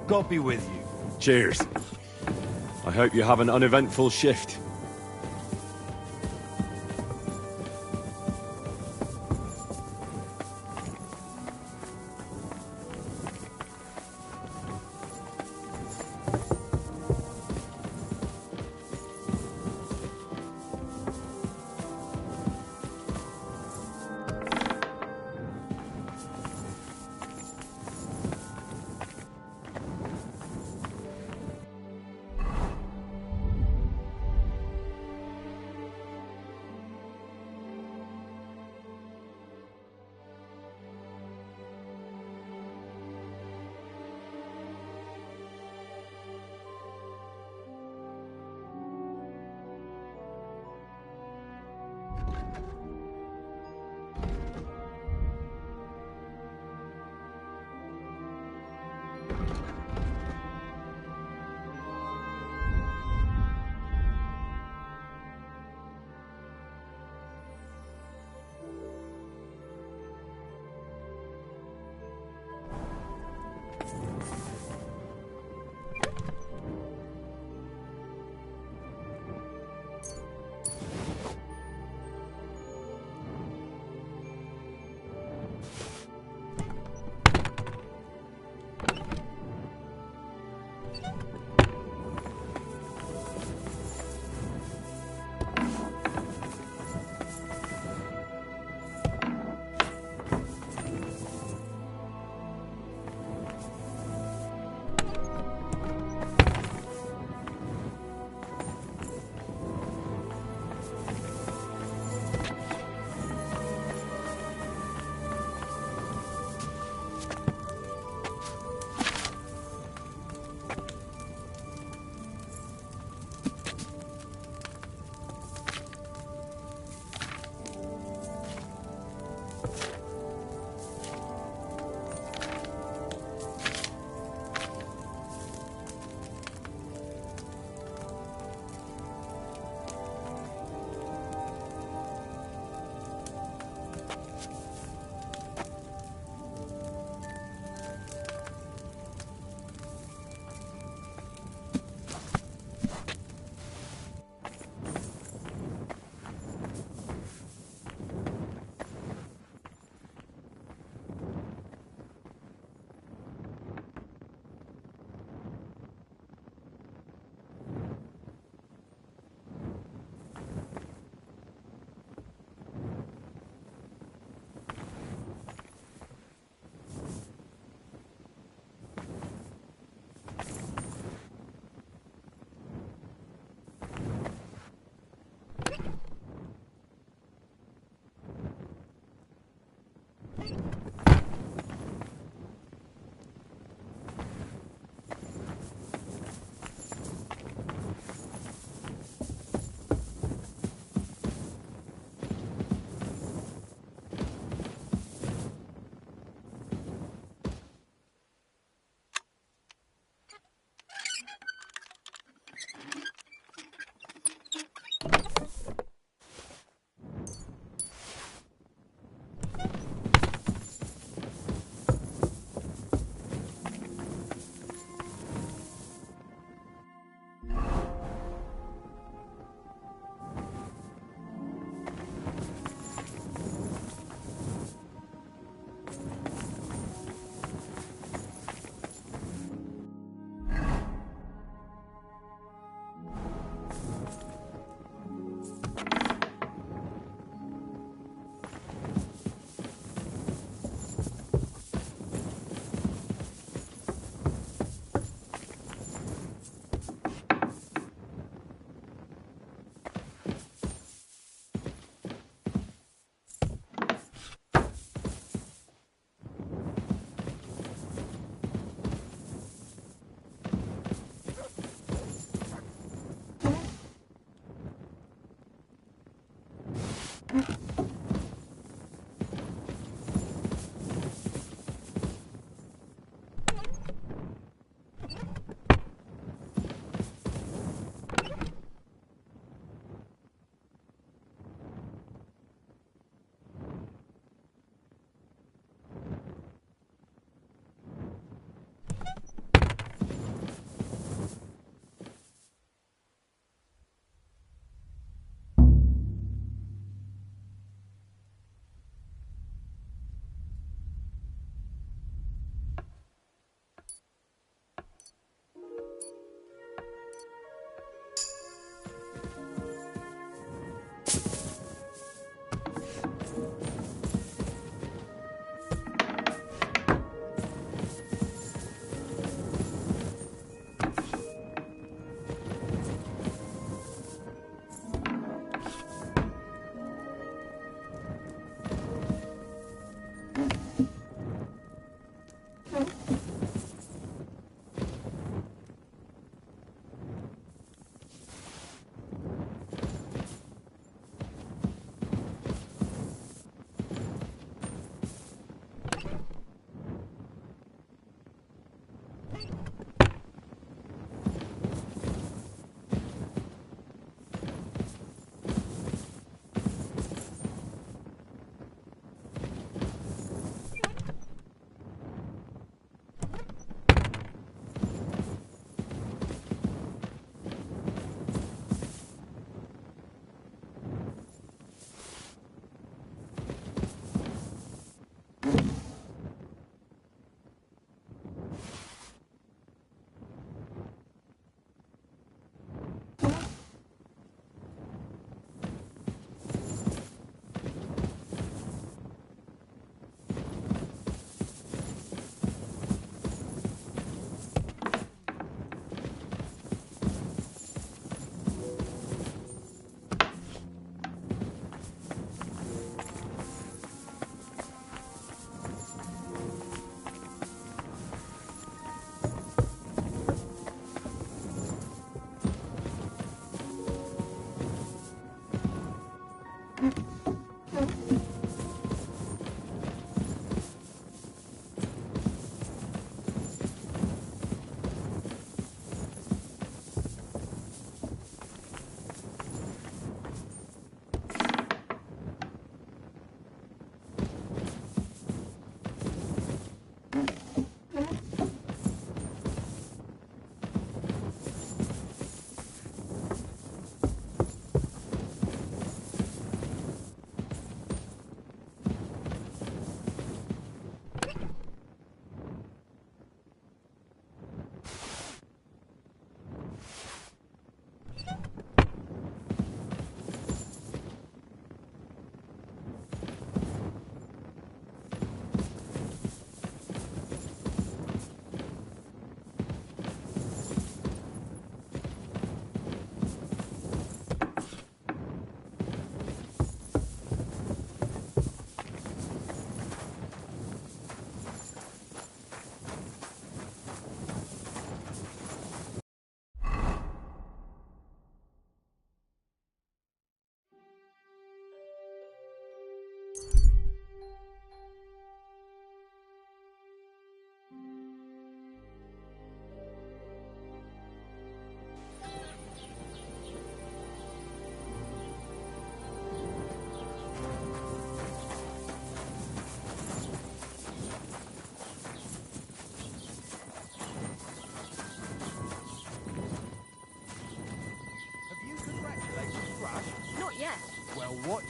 God be with you. Cheers. I hope you have an uneventful shift.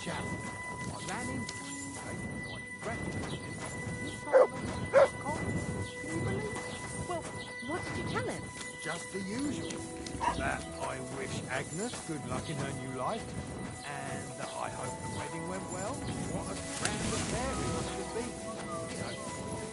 challenge. I ran into him, gave him a nice breakfast, and he told me Can you believe it? Well, what did you tell him? Just the usual. That I wish Agnes good luck in her new life, and that I hope the wedding went well. What a grand affair it must have been. You know,